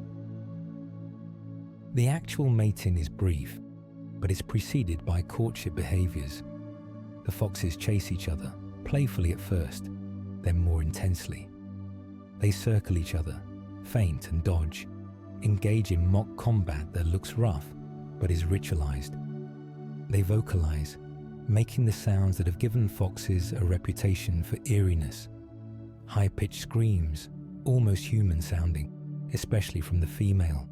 The actual mating is brief, but is preceded by courtship behaviors. The foxes chase each other, playfully at first, then more intensely. They circle each other, feint and dodge, engage in mock combat that looks rough but is ritualized. They vocalize, making the sounds that have given foxes a reputation for eeriness. High-pitched screams, almost human sounding, especially from the female.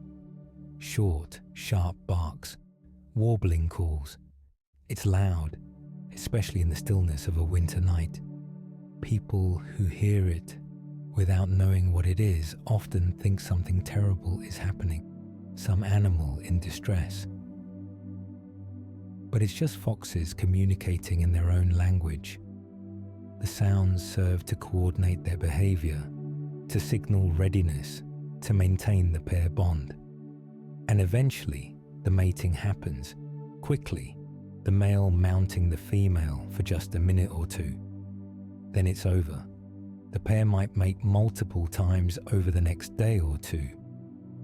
Short, sharp barks, warbling calls. It's loud, especially in the stillness of a winter night. People who hear it without knowing what it is often think something terrible is happening, some animal in distress. But it's just foxes communicating in their own language. The sounds serve to coordinate their behavior, to signal readiness, to maintain the pair bond. And eventually, the mating happens, quickly, the male mounting the female for just a minute or 2. Then it's over. The pair might mate multiple times over the next day or 2,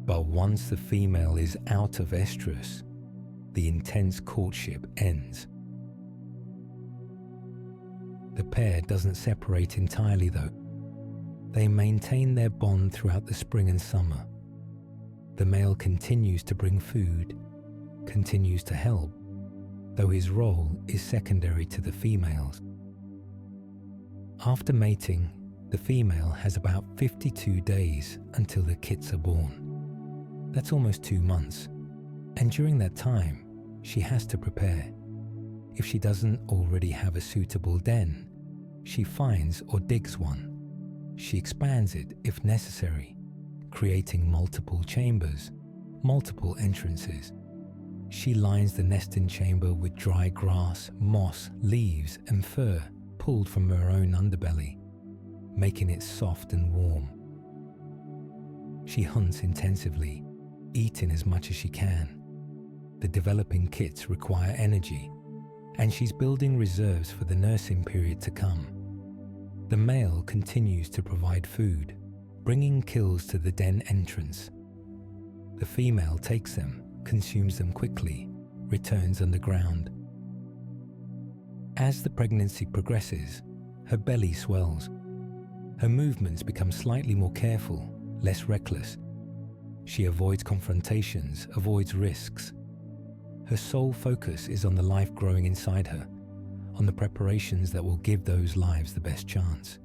but once the female is out of estrus, the intense courtship ends. The pair doesn't separate entirely though. They maintain their bond throughout the spring and summer. The male continues to bring food, continues to help, though his role is secondary to the female's. After mating, the female has about 52 days until the kits are born. That's almost 2 months, and during that time, she has to prepare. If she doesn't already have a suitable den, she finds or digs one. She expands it if necessary, creating multiple chambers, multiple entrances. She lines the nesting chamber with dry grass, moss, leaves, and fur pulled from her own underbelly, making it soft and warm. She hunts intensively, eating as much as she can. The developing kits require energy, and she's building reserves for the nursing period to come. The male continues to provide food, bringing kills to the den entrance. The female takes them, consumes them quickly, returns underground. As the pregnancy progresses, her belly swells. Her movements become slightly more careful, less reckless. She avoids confrontations, avoids risks. Her sole focus is on the life growing inside her, on the preparations that will give those lives the best chance.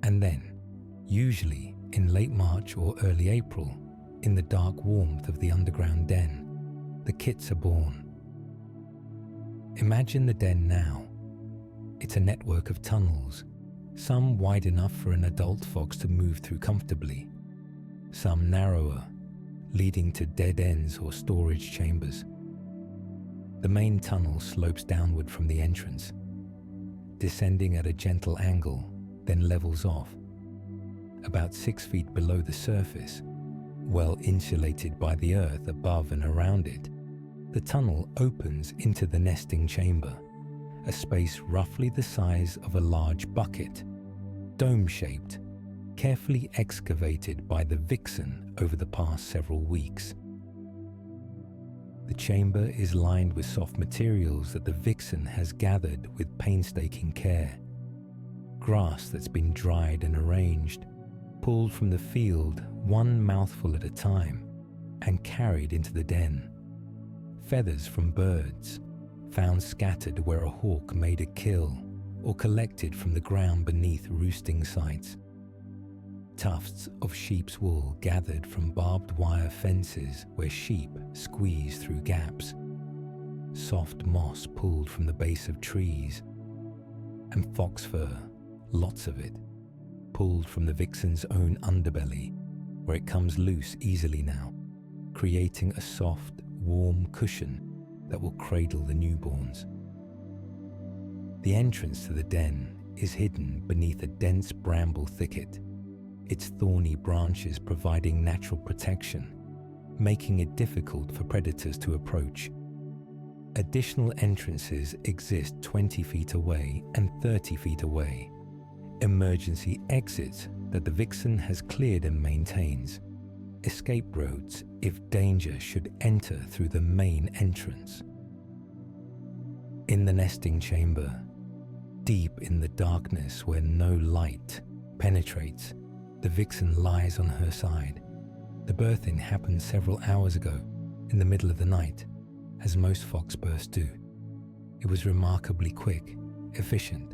And then, usually in late March or early April, in the dark warmth of the underground den, the kits are born. Imagine the den now. It's a network of tunnels, some wide enough for an adult fox to move through comfortably, some narrower, leading to dead ends or storage chambers. The main tunnel slopes downward from the entrance, descending at a gentle angle, then levels off. About 6 feet below the surface, well insulated by the earth above and around it, the tunnel opens into the nesting chamber, a space roughly the size of a large bucket, dome-shaped, carefully excavated by the vixen over the past several weeks. The chamber is lined with soft materials that the vixen has gathered with painstaking care. Grass that's been dried and arranged, pulled from the field one mouthful at a time, and carried into the den. Feathers from birds, found scattered where a hawk made a kill, or collected from the ground beneath roosting sites. Tufts of sheep's wool gathered from barbed wire fences where sheep squeeze through gaps. Soft moss pulled from the base of trees. And fox fur, lots of it, pulled from the vixen's own underbelly, where it comes loose easily now, creating a soft, warm cushion that will cradle the newborns. The entrance to the den is hidden beneath a dense bramble thicket, its thorny branches providing natural protection, making it difficult for predators to approach. Additional entrances exist 20 feet away and 30 feet away, emergency exits that the vixen has cleared and maintains, escape roads if danger should enter through the main entrance. In the nesting chamber, deep in the darkness where no light penetrates, the vixen lies on her side. The birthing happened several hours ago, in the middle of the night, as most fox births do. It was remarkably quick, efficient,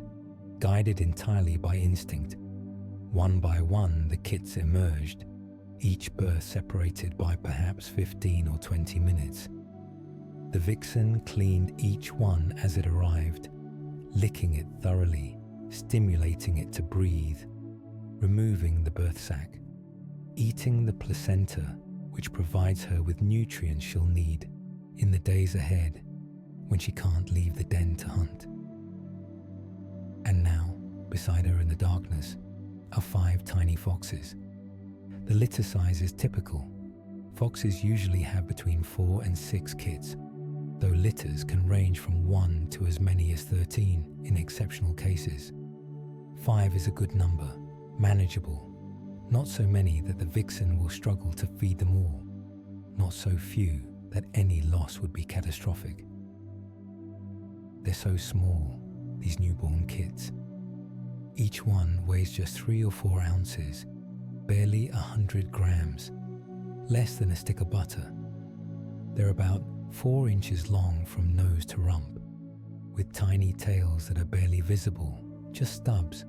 guided entirely by instinct. One by one, the kits emerged, each birth separated by perhaps 15 or 20 minutes. The vixen cleaned each one as it arrived, licking it thoroughly, stimulating it to breathe, removing the birth sac, eating the placenta, which provides her with nutrients she'll need in the days ahead when she can't leave the den to hunt. And now, beside her in the darkness, are 5 tiny foxes. The litter size is typical. Foxes usually have between 4 and 6 kits, though litters can range from 1 to as many as 13 in exceptional cases. 5 is a good number, manageable, not so many that the vixen will struggle to feed them all, not so few that any loss would be catastrophic. They're so small, these newborn kits. Each one weighs just 3 or 4 ounces, barely 100 grams, less than a stick of butter. They're about 4 inches long from nose to rump, with tiny tails that are barely visible, just stubs.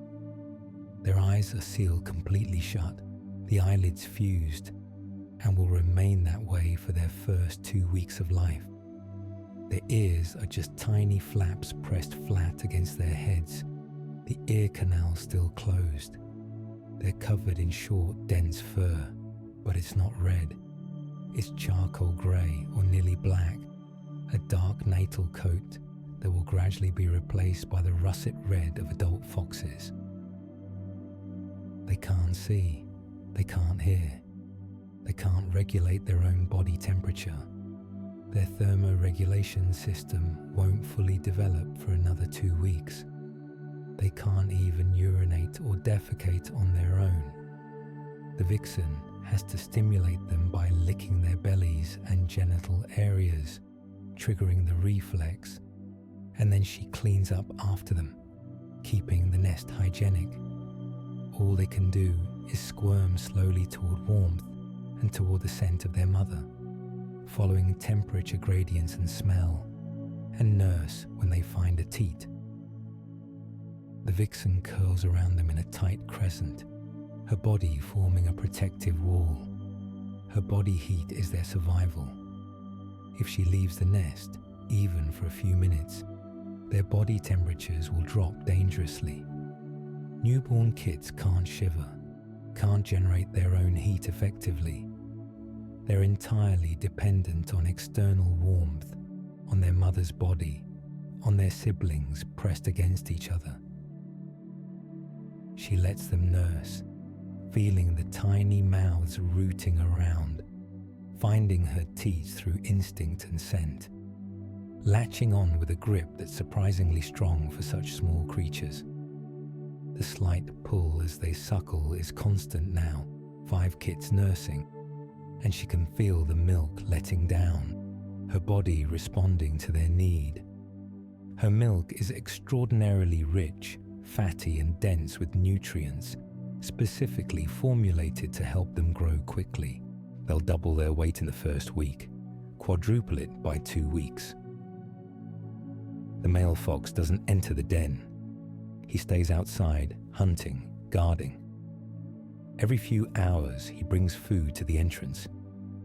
Their eyes are sealed completely shut, the eyelids fused, and will remain that way for their first 2 weeks of life. Their ears are just tiny flaps pressed flat against their heads, the ear canal still closed. They're covered in short, dense fur, but it's not red. It's charcoal grey or nearly black, a dark natal coat that will gradually be replaced by the russet red of adult foxes. They can't see, they can't hear, they can't regulate their own body temperature. Their thermoregulation system won't fully develop for another 2 weeks. They can't even urinate or defecate on their own. The vixen has to stimulate them by licking their bellies and genital areas, triggering the reflex, and then she cleans up after them, keeping the nest hygienic. All they can do is squirm slowly toward warmth and toward the scent of their mother, following temperature gradients and smell, and nurse when they find a teat. The vixen curls around them in a tight crescent, her body forming a protective wall. Her body heat is their survival. If she leaves the nest, even for a few minutes, their body temperatures will drop dangerously. Newborn kits can't shiver, can't generate their own heat effectively. They're entirely dependent on external warmth, on their mother's body, on their siblings pressed against each other. She lets them nurse, feeling the tiny mouths rooting around, finding her teeth through instinct and scent, latching on with a grip that's surprisingly strong for such small creatures. The slight pull as they suckle is constant now, 5 kits nursing, and she can feel the milk letting down, her body responding to their need. Her milk is extraordinarily rich, fatty and dense with nutrients, specifically formulated to help them grow quickly, They'll double their weight in the first week, quadruple it by 2 weeks. The male fox doesn't enter the den. He stays outside, hunting, guarding. Every few hours, he brings food to the entrance,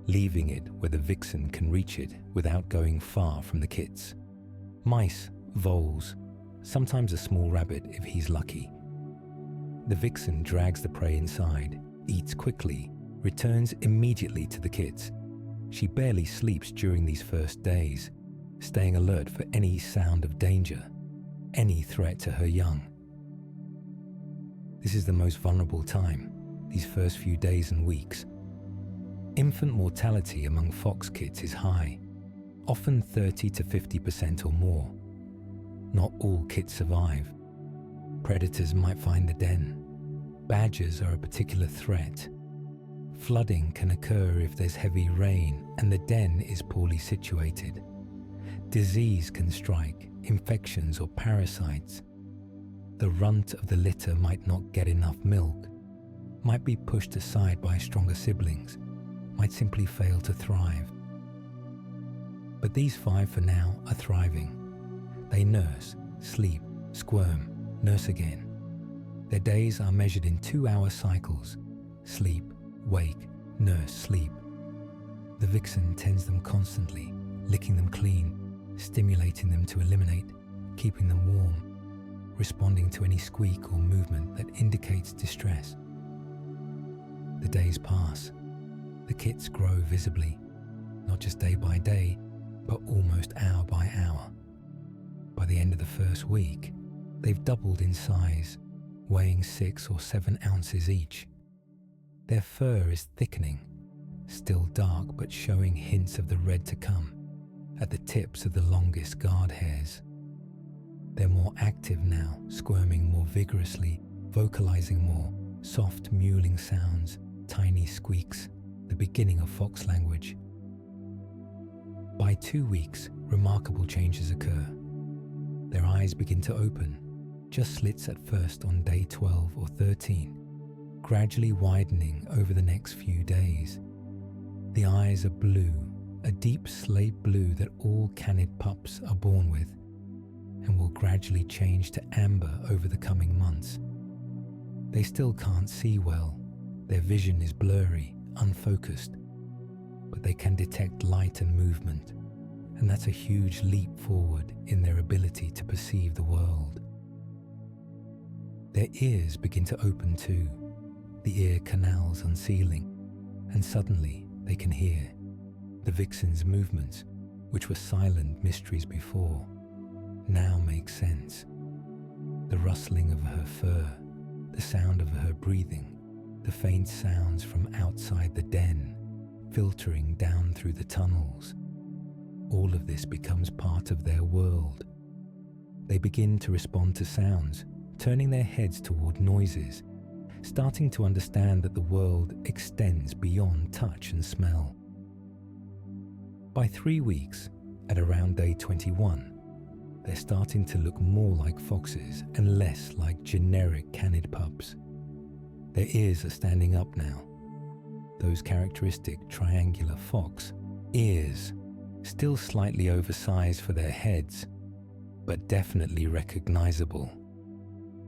leaving it where the vixen can reach it without going far from the kits. Mice, voles, sometimes a small rabbit if he's lucky. The vixen drags the prey inside, eats quickly, returns immediately to the kits. She barely sleeps during these first days, staying alert for any sound of danger, any threat to her young. This is the most vulnerable time, these first few days and weeks. Infant mortality among fox kits is high, often 30 to 50% or more. Not all kits survive. Predators might find the den. Badgers are a particular threat. Flooding can occur if there's heavy rain and the den is poorly situated. Disease can strike, infections or parasites. The runt of the litter might not get enough milk, might be pushed aside by stronger siblings, might simply fail to thrive. But these 5 for now are thriving. They nurse, sleep, squirm, nurse again. Their days are measured in 2-hour cycles: sleep, wake, nurse, sleep. The vixen tends them constantly, licking them clean, stimulating them to eliminate, keeping them warm, responding to any squeak or movement that indicates distress. The days pass. The kits grow visibly, not just day by day, but almost hour by hour. By the end of the first week, they've doubled in size, weighing 6 or 7 ounces each. Their fur is thickening, still dark but showing hints of the red to come at the tips of the longest guard hairs. They're more active now, squirming more vigorously, vocalizing more, soft mewling sounds, tiny squeaks, the beginning of fox language. By 2 weeks, remarkable changes occur. Their eyes begin to open, just slits at first on day 12 or 13, gradually widening over the next few days. The eyes are blue, a deep slate blue that all canid pups are born with, and will gradually change to amber over the coming months. They still can't see well. Their vision is blurry, unfocused, but they can detect light and movement, and that's a huge leap forward in their ability to perceive the world. Their ears begin to open too, the ear canals unsealing, and suddenly they can hear. The vixen's movements, which were silent mysteries before, now make sense. The rustling of her fur, the sound of her breathing, the faint sounds from outside the den, filtering down through the tunnels. All of this becomes part of their world. They begin to respond to sounds, turning their heads toward noises, starting to understand that the world extends beyond touch and smell. By 3 weeks, at around day 21, they're starting to look more like foxes and less like generic canid pups. Their ears are standing up now. Those characteristic triangular fox ears, still slightly oversized for their heads, but definitely recognizable.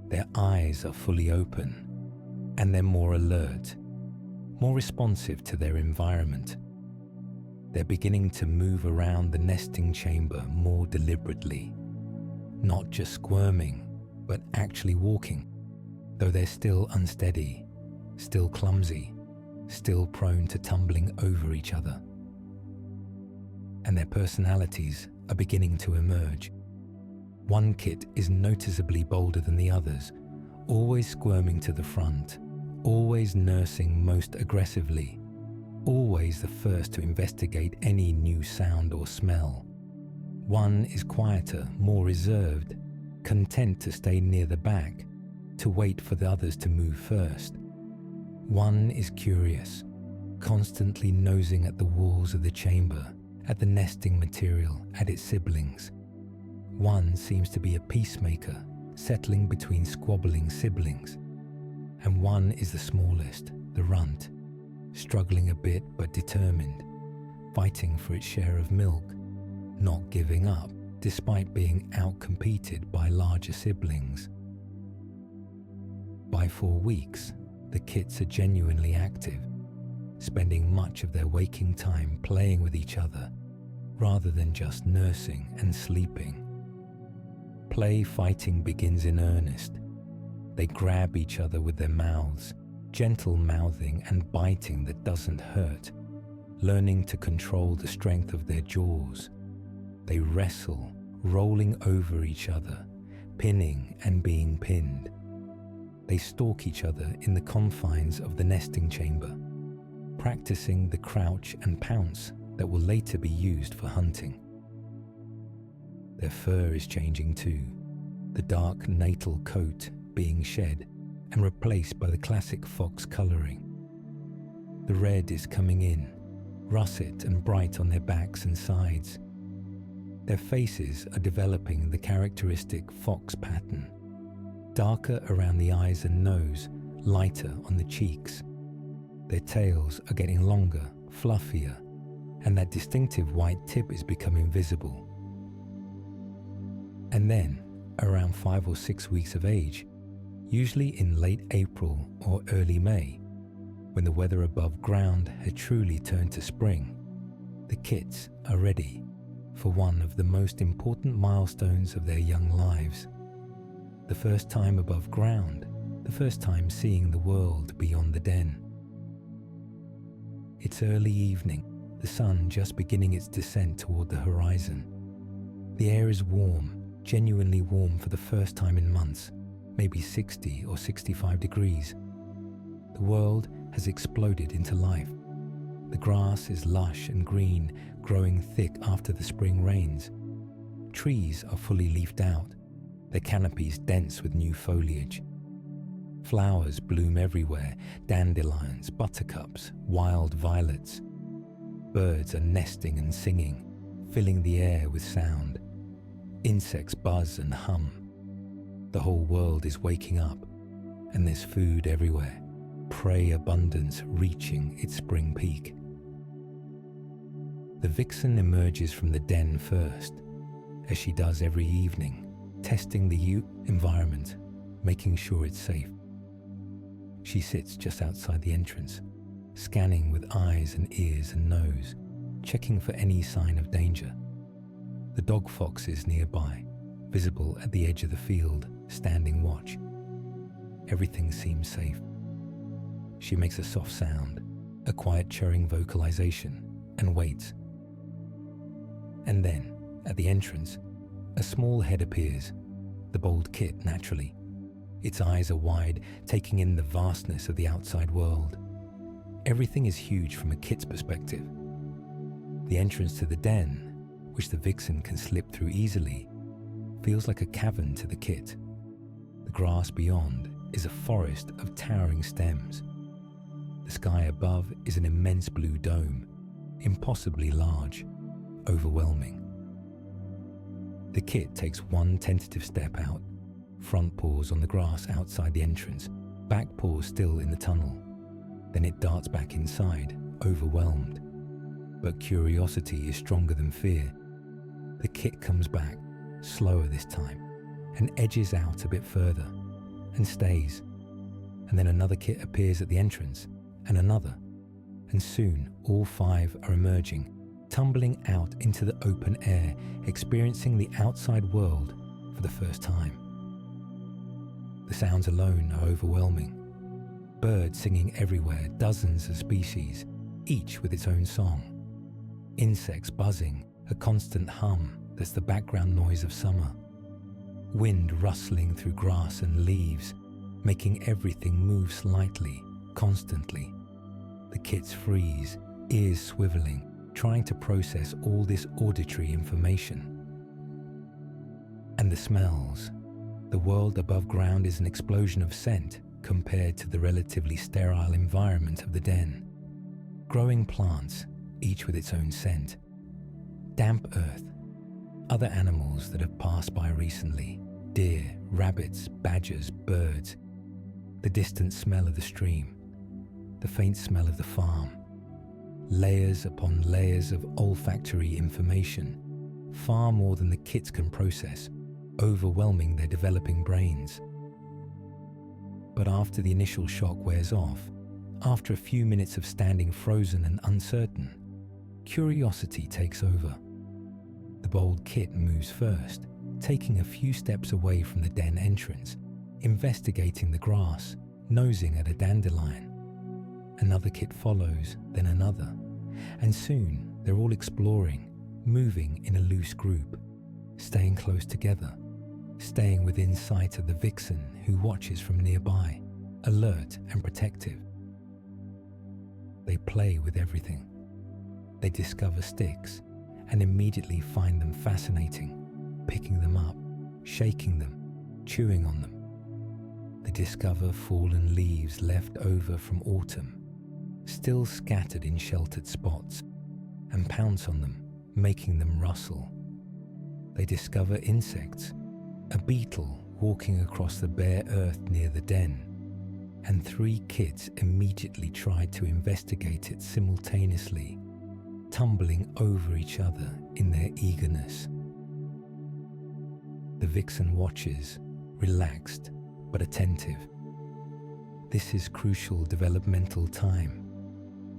Their eyes are fully open, and they're more alert, more responsive to their environment. They're beginning to move around the nesting chamber more deliberately, not just squirming, but actually walking, though they're still unsteady, still clumsy, still prone to tumbling over each other. And their personalities are beginning to emerge. One kit is noticeably bolder than the others, always squirming to the front, always nursing most aggressively, always the first to investigate any new sound or smell. One is quieter, more reserved, content to stay near the back, to wait for the others to move first. One is curious, constantly nosing at the walls of the chamber, at the nesting material, at its siblings. One seems to be a peacemaker, settling between squabbling siblings. And one is the smallest, the runt, struggling a bit but determined, fighting for its share of milk, not giving up despite being outcompeted by larger siblings. By 4 weeks, the kits are genuinely active, spending much of their waking time playing with each other rather than just nursing and sleeping. Play fighting begins in earnest. They grab each other with their mouths, gentle mouthing and biting that doesn't hurt, learning to control the strength of their jaws. They wrestle, rolling over each other, pinning and being pinned. They stalk each other in the confines of the nesting chamber, practicing the crouch and pounce that will later be used for hunting. Their fur is changing too, the dark natal coat being shed and replaced by the classic fox colouring. The red is coming in, russet and bright on their backs and sides. Their faces are developing the characteristic fox pattern, darker around the eyes and nose, lighter on the cheeks. Their tails are getting longer, fluffier, and that distinctive white tip is becoming visible. And then, around 5 or 6 weeks of age, usually in late April or early May, when the weather above ground had truly turned to spring, the kits are ready for one of the most important milestones of their young lives. The first time above ground, the first time seeing the world beyond the den. It's early evening, the sun just beginning its descent toward the horizon. The air is warm, genuinely warm for the first time in months, maybe 60 or 65 degrees. The world has exploded into life. The grass is lush and green, growing thick after the spring rains. Trees are fully leafed out, their canopies dense with new foliage. Flowers bloom everywhere, dandelions, buttercups, wild violets. Birds are nesting and singing, filling the air with sound. Insects buzz and hum. The whole world is waking up, and there's food everywhere, prey abundance reaching its spring peak. The vixen emerges from the den first, as she does every evening, testing the environment, making sure it's safe. She sits just outside the entrance, scanning with eyes and ears and nose, checking for any sign of danger. The dog foxes nearby, visible at the edge of the field, standing watch. Everything seems safe. She makes a soft sound, a quiet churring vocalization, and waits. And then, at the entrance, a small head appears, the bold kit naturally. Its eyes are wide, taking in the vastness of the outside world. Everything is huge from a kit's perspective. The entrance to the den, which the vixen can slip through easily, feels like a cavern to the kit. The grass beyond is a forest of towering stems. The sky above is an immense blue dome, impossibly large, overwhelming. The kit takes one tentative step out, front paws on the grass outside the entrance, back paws still in the tunnel. Then it darts back inside, overwhelmed. But curiosity is stronger than fear. The kit comes back, slower this time, and edges out a bit further, and stays. And then another kit appears at the entrance, and another. And soon all 5 are emerging, tumbling out into the open air, experiencing the outside world for the first time. The sounds alone are overwhelming. Birds singing everywhere, dozens of species, each with its own song. Insects buzzing, a constant hum that's the background noise of summer. Wind rustling through grass and leaves, making everything move slightly, constantly. The kits freeze, ears swiveling, trying to process all this auditory information. And the smells. The world above ground is an explosion of scent compared to the relatively sterile environment of the den. Growing plants, each with its own scent. Damp earth. Other animals that have passed by recently. Deer, rabbits, badgers, birds. The distant smell of the stream. the faint smell of the farm, layers upon layers of olfactory information, far more than the kits can process, overwhelming their developing brains. But after the initial shock wears off, after a few minutes of standing frozen and uncertain, curiosity takes over. The bold kit moves first, taking a few steps away from the den entrance, investigating the grass, nosing at a dandelion. Another kit follows, then another, and soon they're all exploring, moving in a loose group, staying close together, staying within sight of the vixen who watches from nearby, alert and protective. They play with everything. They discover sticks and immediately find them fascinating, picking them up, shaking them, chewing on them. They discover fallen leaves left over from autumn, still scattered in sheltered spots, and pounce on them, making them rustle. They discover insects, a beetle walking across the bare earth near the den, and 3 kids immediately tried to investigate it simultaneously, tumbling over each other in their eagerness. The vixen watches, relaxed but attentive. This is crucial developmental time.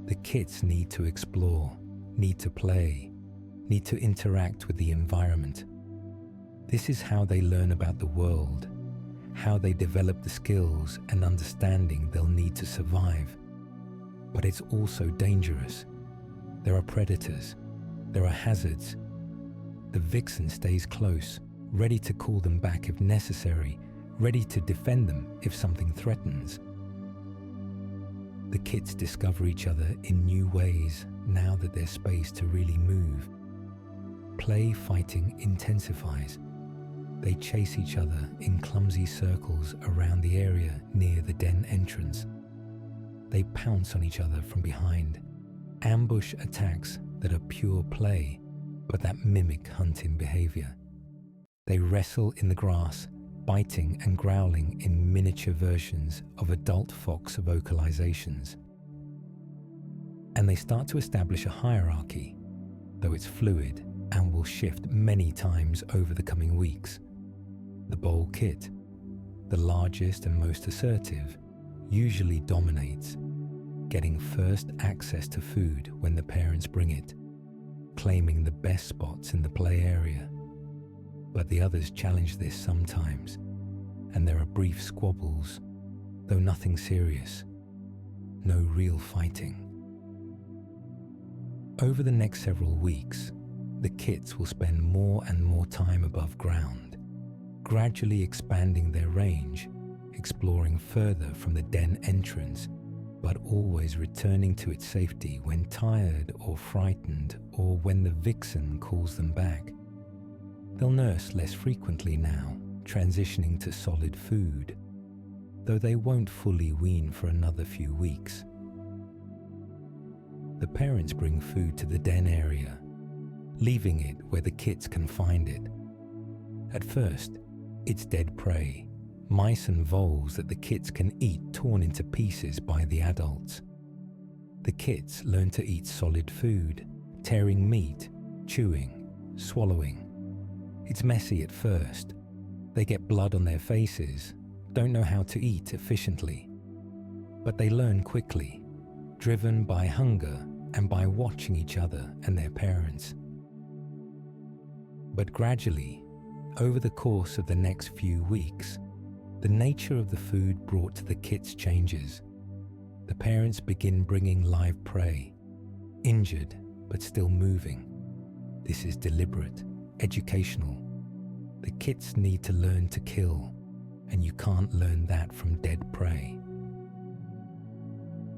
The kids need to explore, need to play, need to interact with the environment. This is how they learn about the world, how they develop the skills and understanding they'll need to survive. But it's also dangerous. There are predators, there are hazards. The vixen stays close, ready to call them back if necessary, ready to defend them if something threatens. The kids discover each other in new ways now that there's space to really move. Play fighting intensifies. They chase each other in clumsy circles around the area near the den entrance. They pounce on each other from behind. Ambush attacks that are pure play, but that mimic hunting behavior. They wrestle in the grass, biting and growling in miniature versions of adult fox vocalizations. And they start to establish a hierarchy, though it's fluid and will shift many times over the coming weeks. The bold kit, the largest and most assertive, usually dominates, getting first access to food when the parents bring it, claiming the best spots in the play area. But the others challenge this sometimes, and there are brief squabbles, though nothing serious, no real fighting. Over the next several weeks, the kits will spend more and more time above ground, gradually expanding their range, exploring further from the den entrance, but always returning to its safety when tired or frightened or when the vixen calls them back. They'll nurse less frequently now, transitioning to solid food, though they won't fully wean for another few weeks. The parents bring food to the den area, leaving it where the kits can find it. At first, it's dead prey, mice and voles that the kits can eat torn into pieces by the adults. The kits learn to eat solid food, tearing meat, chewing, swallowing. It's messy at first. They get blood on their faces, don't know how to eat efficiently. But they learn quickly, driven by hunger and by watching each other and their parents. But gradually, over the course of the next few weeks, the nature of the food brought to the kits changes. The parents begin bringing live prey, injured but still moving. This is deliberate, educational. The kits need to learn to kill, and you can't learn that from dead prey.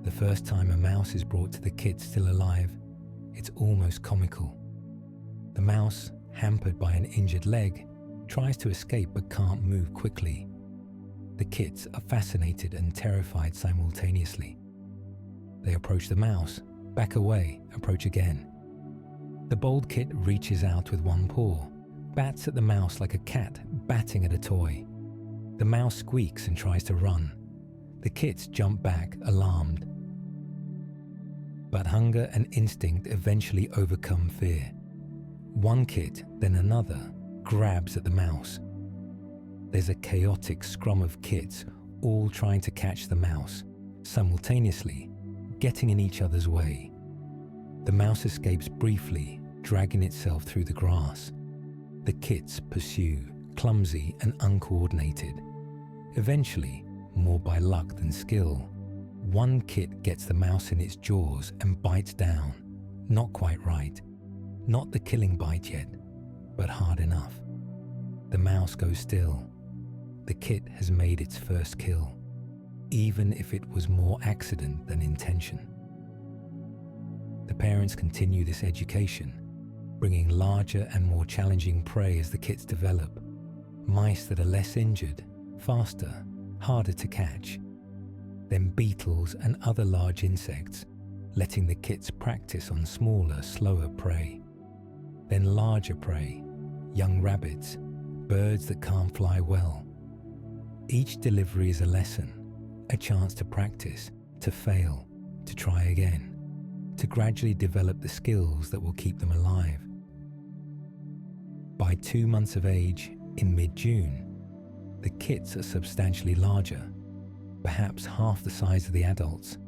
The first time a mouse is brought to the kits still alive, it's almost comical. The mouse, hampered by an injured leg, tries to escape but can't move quickly. The kits are fascinated and terrified simultaneously. They approach the mouse, back away, approach again. The bold kit reaches out with one paw, bats at the mouse like a cat batting at a toy. The mouse squeaks and tries to run. The kits jump back, alarmed. But hunger and instinct eventually overcome fear. One kit, then another, grabs at the mouse. There's a chaotic scrum of kits, all trying to catch the mouse, simultaneously getting in each other's way. The mouse escapes briefly, dragging itself through the grass. The kits pursue, clumsy and uncoordinated. Eventually, more by luck than skill, one kit gets the mouse in its jaws and bites down. Not quite right. Not the killing bite yet, but hard enough. The mouse goes still. The kit has made its first kill, even if it was more accident than intention. The parents continue this education, bringing larger and more challenging prey as the kits develop. Mice that are less injured, faster, harder to catch. Then beetles and other large insects, letting the kits practice on smaller, slower prey. Then larger prey, young rabbits, birds that can't fly well. Each delivery is a lesson, a chance to practice, to fail, to try again, to gradually develop the skills that will keep them alive. By 2 months of age, in mid-June, the kits are substantially larger, perhaps half the size of the adults.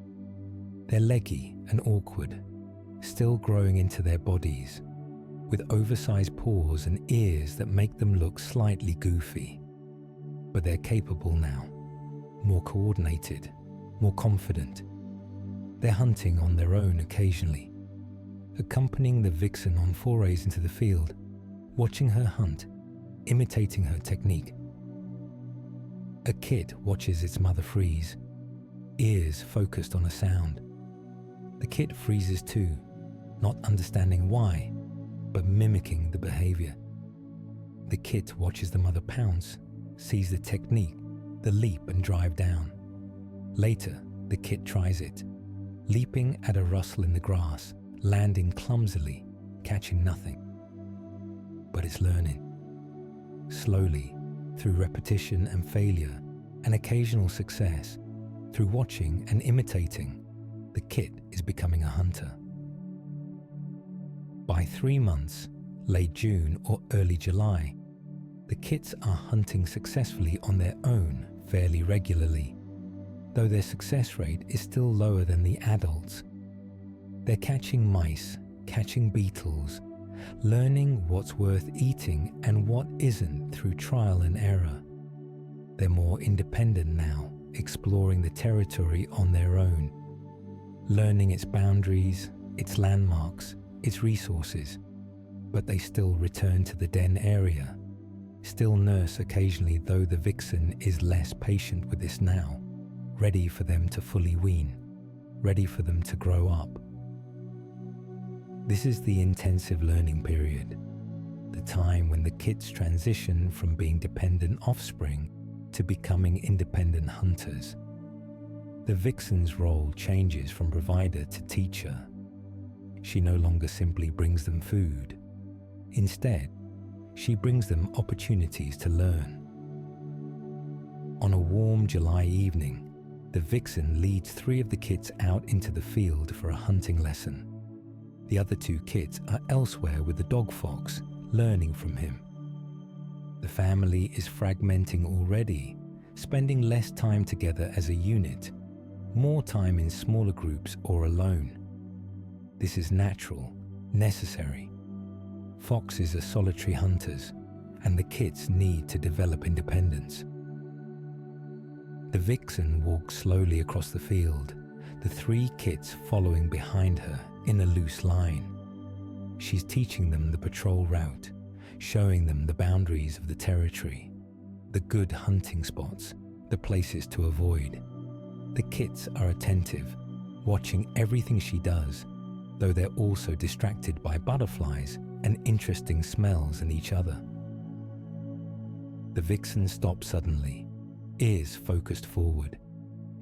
They're leggy and awkward, still growing into their bodies, with oversized paws and ears that make them look slightly goofy. But they're capable now, more coordinated, more confident. They're hunting on their own occasionally, accompanying the vixen on forays into the field, watching her hunt, imitating her technique. A kit watches its mother freeze, ears focused on a sound. The kit freezes too, not understanding why, but mimicking the behavior. The kit watches the mother pounce, sees the technique, the leap and drive down. Later, the kit tries it, leaping at a rustle in the grass, landing clumsily, catching nothing. But it's learning. Slowly, through repetition and failure, and occasional success, through watching and imitating, the kit is becoming a hunter. By 3 months, late June or early July, the kits are hunting successfully on their own fairly regularly, though their success rate is still lower than the adults. They're catching mice, catching beetles, learning what's worth eating and what isn't through trial and error. They're more independent now, exploring the territory on their own, learning its boundaries, its landmarks, its resources, but they still return to the den area, still nurse occasionally, though the vixen is less patient with this now, ready for them to fully wean, ready for them to grow up. This is the intensive learning period, the time when the kits transition from being dependent offspring to becoming independent hunters. The vixen's role changes from provider to teacher. She no longer simply brings them food. Instead, she brings them opportunities to learn. On a warm July evening, the vixen leads 3 of the kits out into the field for a hunting lesson. The other 2 kits are elsewhere with the dog fox, learning from him. The family is fragmenting already, spending less time together as a unit, more time in smaller groups or alone. This is natural, necessary. Foxes are solitary hunters, and the kits need to develop independence. The vixen walks slowly across the field, the 3 kits following behind her in a loose line. She's teaching them the patrol route, showing them the boundaries of the territory, the good hunting spots, the places to avoid. The kits are attentive, watching everything she does, though they're also distracted by butterflies and interesting smells in each other. The vixen stops suddenly, ears focused forward.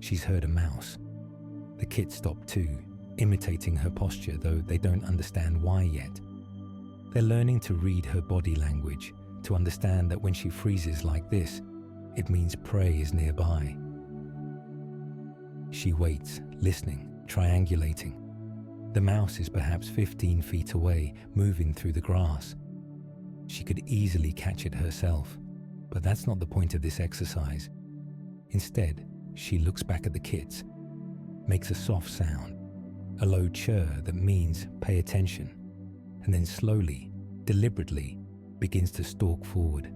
She's heard a mouse. The kits stop too, imitating her posture, though they don't understand why yet. They're learning to read her body language, to understand that when she freezes like this, it means prey is nearby. She waits, listening, triangulating. The mouse is perhaps 15 feet away, moving through the grass. She could easily catch it herself, but that's not the point of this exercise. Instead, she looks back at the kits, makes a soft sound, a low chirr that means pay attention, and then slowly, deliberately, begins to stalk forward.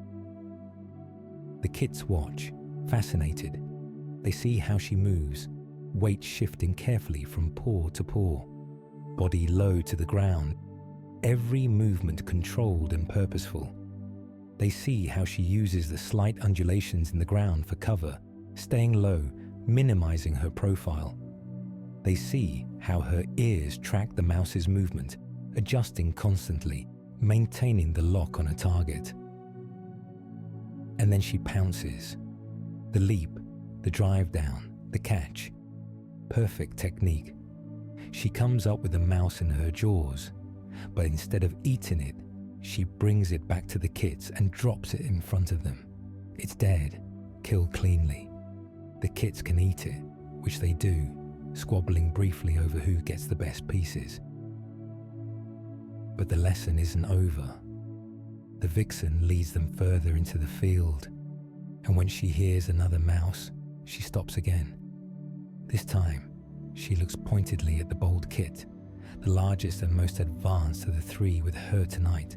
The kits watch, fascinated. They see how she moves, weight shifting carefully from paw to paw, body low to the ground, every movement controlled and purposeful. They see how she uses the slight undulations in the ground for cover, staying low, minimizing her profile. They see how her ears track the mouse's movement, adjusting constantly, maintaining the lock on a target. And then she pounces. The leap, the drive down, the catch. Perfect technique. She comes up with the mouse in her jaws, but instead of eating it, she brings it back to the kits and drops it in front of them. It's dead, killed cleanly. The kits can eat it, which they do, squabbling briefly over who gets the best pieces. But the lesson isn't over. The vixen leads them further into the field, and when she hears another mouse, she stops again. This time, she looks pointedly at the bold kit, the largest and most advanced of the three with her tonight.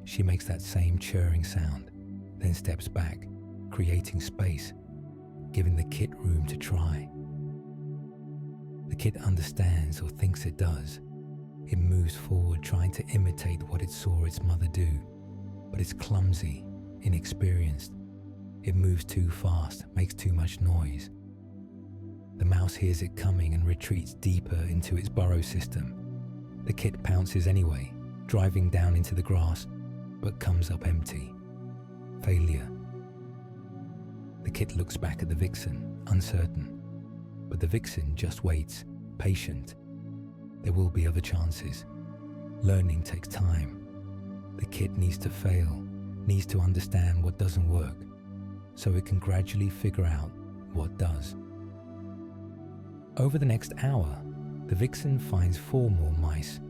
She makes that same churring sound, then steps back, creating space, giving the kit room to try. The kit understands, or thinks it does. It moves forward, trying to imitate what it saw its mother do, but it's clumsy, inexperienced. It moves too fast, makes too much noise. The mouse hears it coming and retreats deeper into its burrow system. The kit pounces anyway, driving down into the grass, but comes up empty. Failure. The kit looks back at the vixen, uncertain. But the vixen just waits, patient. There will be other chances. Learning takes time. The kit needs to fail, needs to understand what doesn't work, so it can gradually figure out what does. Over the next hour, the vixen finds 4 more mice,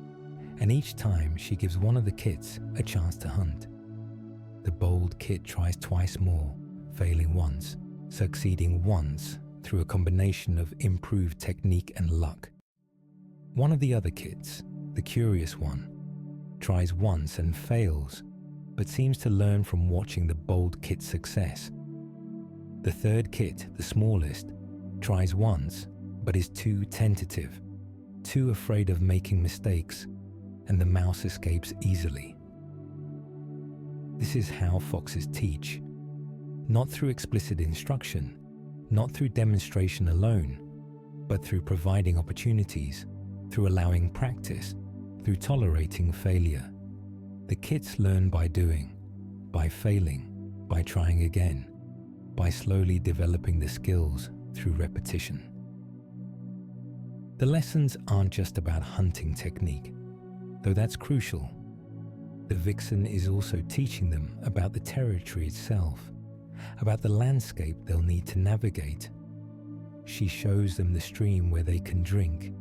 and each time she gives one of the kits a chance to hunt. The bold kit tries twice more, failing once, succeeding once through a combination of improved technique and luck. One of the other kits, the curious one, tries once and fails, but seems to learn from watching the bold kit's success. The third kit, the smallest, tries once, but is too tentative, too afraid of making mistakes, and the mouse escapes easily. This is how foxes teach, not through explicit instruction, not through demonstration alone, but through providing opportunities, through allowing practice, through tolerating failure. The kits learn by doing, by failing, by trying again, by slowly developing the skills through repetition. The lessons aren't just about hunting technique, though that's crucial. The vixen is also teaching them about the territory itself, about the landscape they'll need to navigate. She shows them the stream where they can drink,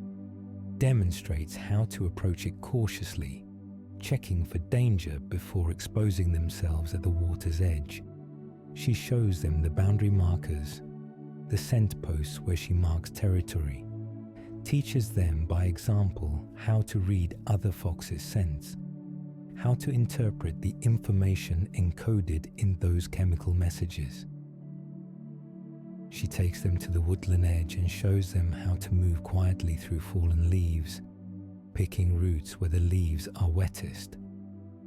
demonstrates how to approach it cautiously, checking for danger before exposing themselves at the water's edge. She shows them the boundary markers, the scent posts where she marks territory, teaches them by example how to read other foxes' scents, how to interpret the information encoded in those chemical messages. She takes them to the woodland edge and shows them how to move quietly through fallen leaves, picking roots where the leaves are wettest,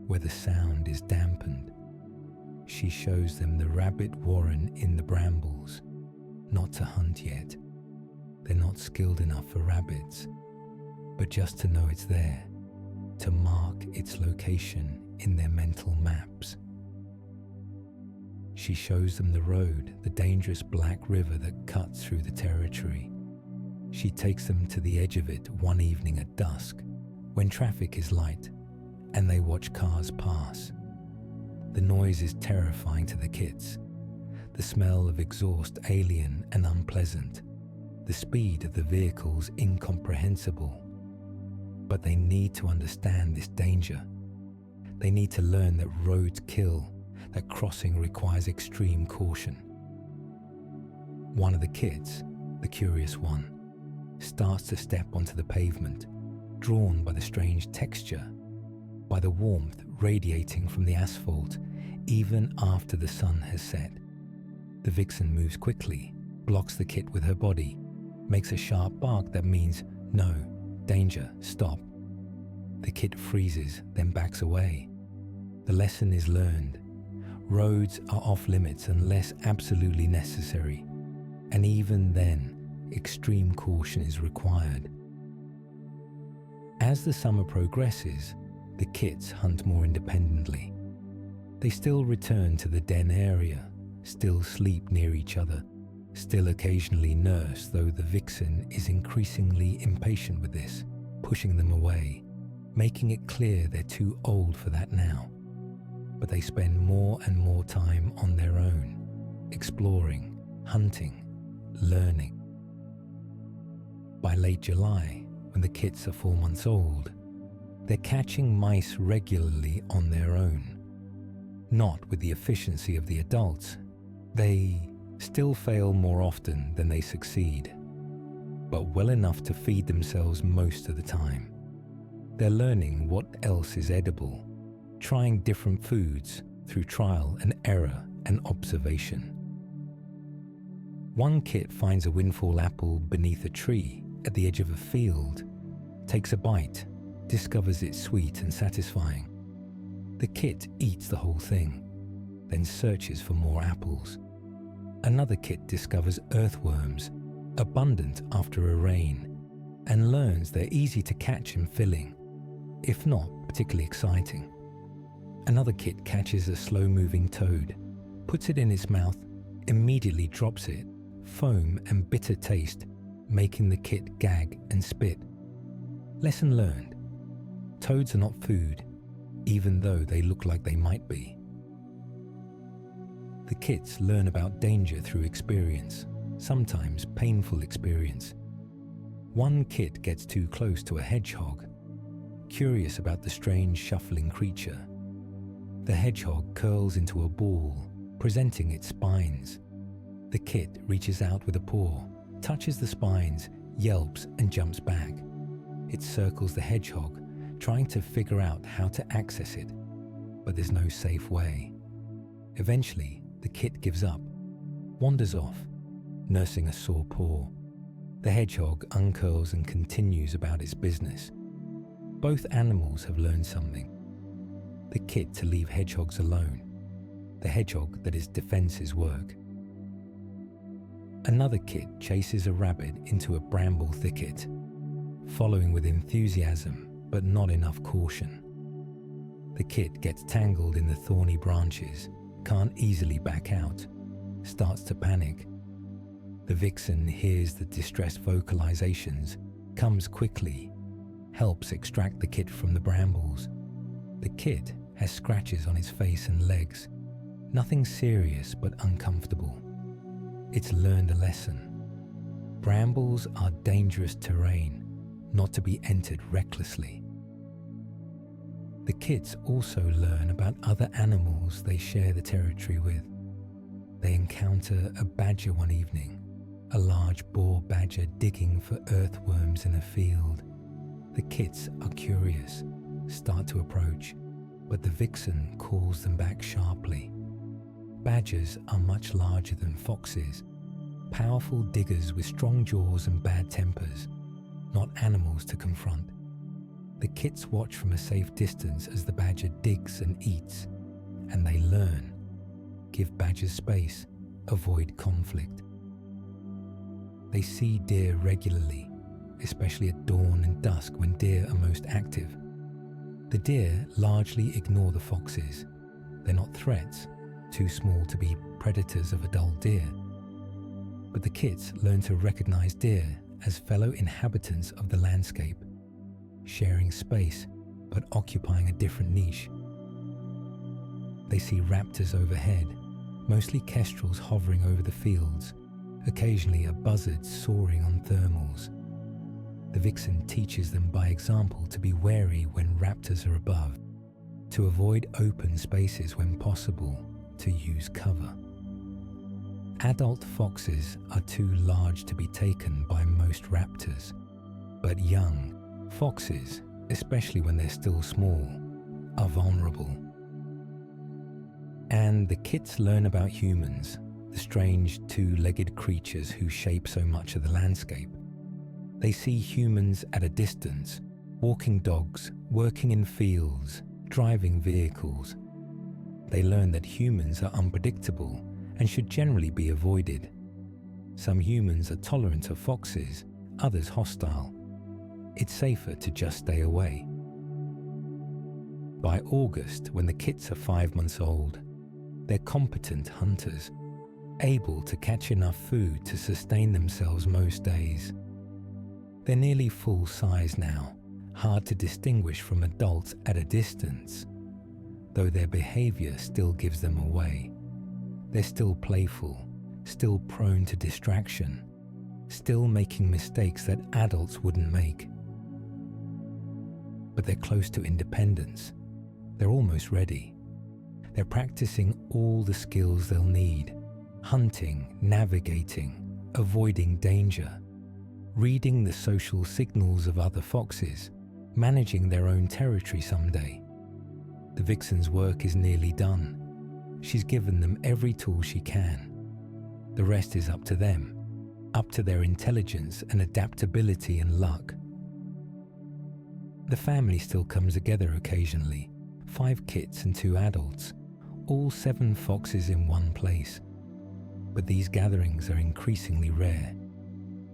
where the sound is dampened. She shows them the rabbit warren in the brambles, not to hunt yet. They're not skilled enough for rabbits, but just to know it's there, to mark its location in their mental maps. She shows them the road, the dangerous black river that cuts through the territory. She takes them to the edge of it one evening at dusk, when traffic is light, and they watch cars pass. The noise is terrifying to the kits, the smell of exhaust alien and unpleasant, the speed of the vehicles incomprehensible. But they need to understand this danger. They need to learn that roads kill, that crossing requires extreme caution. One of the kids, the curious one, starts to step onto the pavement, drawn by the strange texture, by the warmth radiating from the asphalt, even after the sun has set. The vixen moves quickly, blocks the kit with her body, makes a sharp bark that means no, danger, stop. The kit freezes, then backs away. The lesson is learned. Roads are off limits unless absolutely necessary, and even then, extreme caution is required. As the summer progresses, the kits hunt more independently. They still return to the den area, still sleep near each other, still occasionally nurse, though the vixen is increasingly impatient with this, pushing them away, making it clear they're too old for that now. But they spend more and more time on their own, exploring, hunting, learning. By late July, when the kits are 4 months old, they're catching mice regularly on their own. Not with the efficiency of the adults. They still fail more often than they succeed, but well enough to feed themselves most of the time. They're learning what else is edible, trying different foods through trial and error and observation. One kit finds a windfall apple beneath a tree at the edge of a field, takes a bite, discovers it's sweet and satisfying. The kit eats the whole thing, then searches for more apples. Another kit discovers earthworms, abundant after a rain, and learns they're easy to catch and filling, if not particularly exciting. Another kit catches a slow-moving toad, puts it in its mouth, immediately drops it, foam and bitter taste, making the kit gag and spit. Lesson learned. Toads are not food, even though they look like they might be. The kits learn about danger through experience, sometimes painful experience. One kit gets too close to a hedgehog, curious about the strange shuffling creature. The hedgehog curls into a ball, presenting its spines. The kit reaches out with a paw, touches the spines, yelps and jumps back. It circles the hedgehog, trying to figure out how to access it, but there's no safe way. Eventually, the kit gives up, wanders off, nursing a sore paw. The hedgehog uncurls and continues about its business. Both animals have learned something. The kit to leave hedgehogs alone, the hedgehog that its defenses work. Another kit chases a rabbit into a bramble thicket, following with enthusiasm but not enough caution. The kit gets tangled in the thorny branches, can't easily back out, starts to panic. The vixen hears the distressed vocalizations, comes quickly, helps extract the kit from the brambles. The kit has scratches on its face and legs, nothing serious but uncomfortable. It's learned a lesson. Brambles are dangerous terrain, not to be entered recklessly. The kits also learn about other animals they share the territory with. They encounter a badger one evening, a large boar badger digging for earthworms in a field. The kits are curious, start to approach, but the vixen calls them back sharply. Badgers are much larger than foxes, powerful diggers with strong jaws and bad tempers, not animals to confront. The kits watch from a safe distance as the badger digs and eats, and they learn. Give badgers space, avoid conflict. They see deer regularly, especially at dawn and dusk when deer are most active. The deer largely ignore the foxes. They're not threats, too small to be predators of adult deer. But the kits learn to recognize deer as fellow inhabitants of the landscape, sharing space but occupying a different niche. They see raptors overhead, mostly kestrels hovering over the fields, occasionally a buzzard soaring on thermals. The vixen teaches them by example to be wary when raptors are above, to avoid open spaces when possible, to use cover. Adult foxes are too large to be taken by most raptors, but young foxes, especially when they're still small, are vulnerable. And the kits learn about humans, the strange two-legged creatures who shape so much of the landscape. They see humans at a distance, walking dogs, working in fields, driving vehicles. They learn that humans are unpredictable and should generally be avoided. Some humans are tolerant of foxes, others hostile. It's safer to just stay away. By August, when the kits are 5 months old, they're competent hunters, able to catch enough food to sustain themselves most days. They're nearly full size now, hard to distinguish from adults at a distance, though their behavior still gives them away. They're still playful, still prone to distraction, still making mistakes that adults wouldn't make. But they're close to independence. They're almost ready. They're practicing all the skills they'll need: hunting, navigating, avoiding danger, reading the social signals of other foxes, managing their own territory someday. The vixen's work is nearly done. She's given them every tool she can. The rest is up to them, up to their intelligence and adaptability and luck. The family still comes together occasionally, 5 kits and 2 adults, all 7 foxes in one place. But these gatherings are increasingly rare.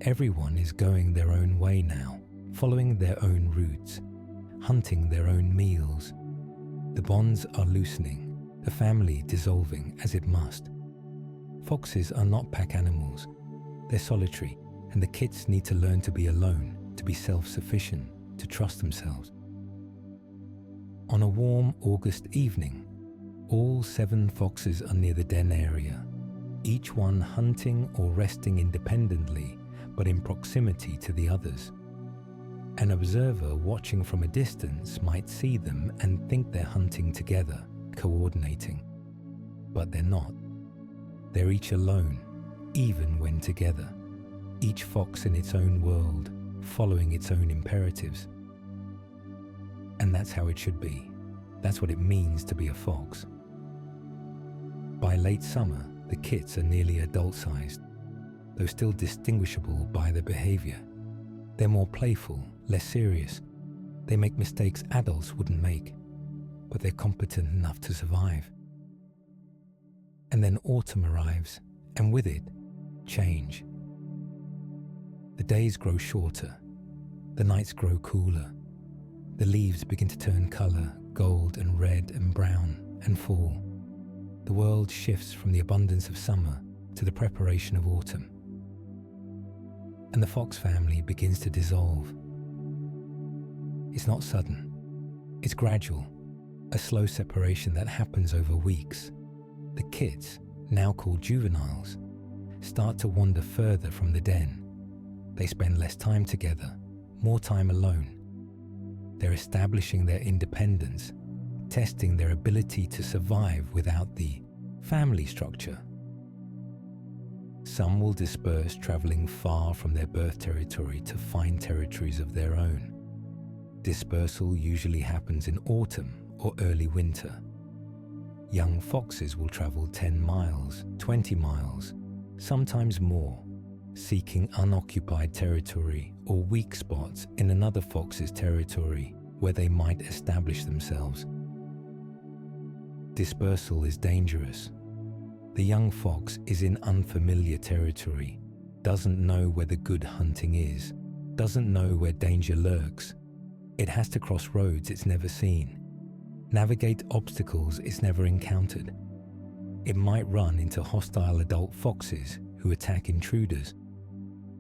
Everyone is going their own way now, following their own routes, hunting their own meals. The bonds are loosening, the family dissolving as it must. Foxes are not pack animals. They're solitary, and the kits need to learn to be alone, to be self-sufficient, to trust themselves. On a warm August evening, all 7 foxes are near the den area, each one hunting or resting independently, but in proximity to the others. An observer watching from a distance might see them and think they're hunting together, coordinating. But they're not. They're each alone, even when together, each fox in its own world, following its own imperatives. And that's how it should be. That's what it means to be a fox. By late summer, the kits are nearly adult-sized, though still distinguishable by their behavior. They're more playful, less serious. They make mistakes adults wouldn't make, but they're competent enough to survive. And then autumn arrives, and with it, change. The days grow shorter, the nights grow cooler, the leaves begin to turn colour, gold and red and brown, and fall. The world shifts from the abundance of summer to the preparation of autumn. And the fox family begins to dissolve. It's not sudden, it's gradual, a slow separation that happens over weeks. The kits, now called juveniles, start to wander further from the den. They spend less time together, more time alone. They're establishing their independence, testing their ability to survive without the family structure. Some will disperse, traveling far from their birth territory to find territories of their own. Dispersal usually happens in autumn or early winter. Young foxes will travel 10 miles, 20 miles, sometimes more, seeking unoccupied territory or weak spots in another fox's territory where they might establish themselves. Dispersal is dangerous. The young fox is in unfamiliar territory, doesn't know where the good hunting is, doesn't know where danger lurks. It has to cross roads it's never seen, navigate obstacles it's never encountered. It might run into hostile adult foxes who attack intruders.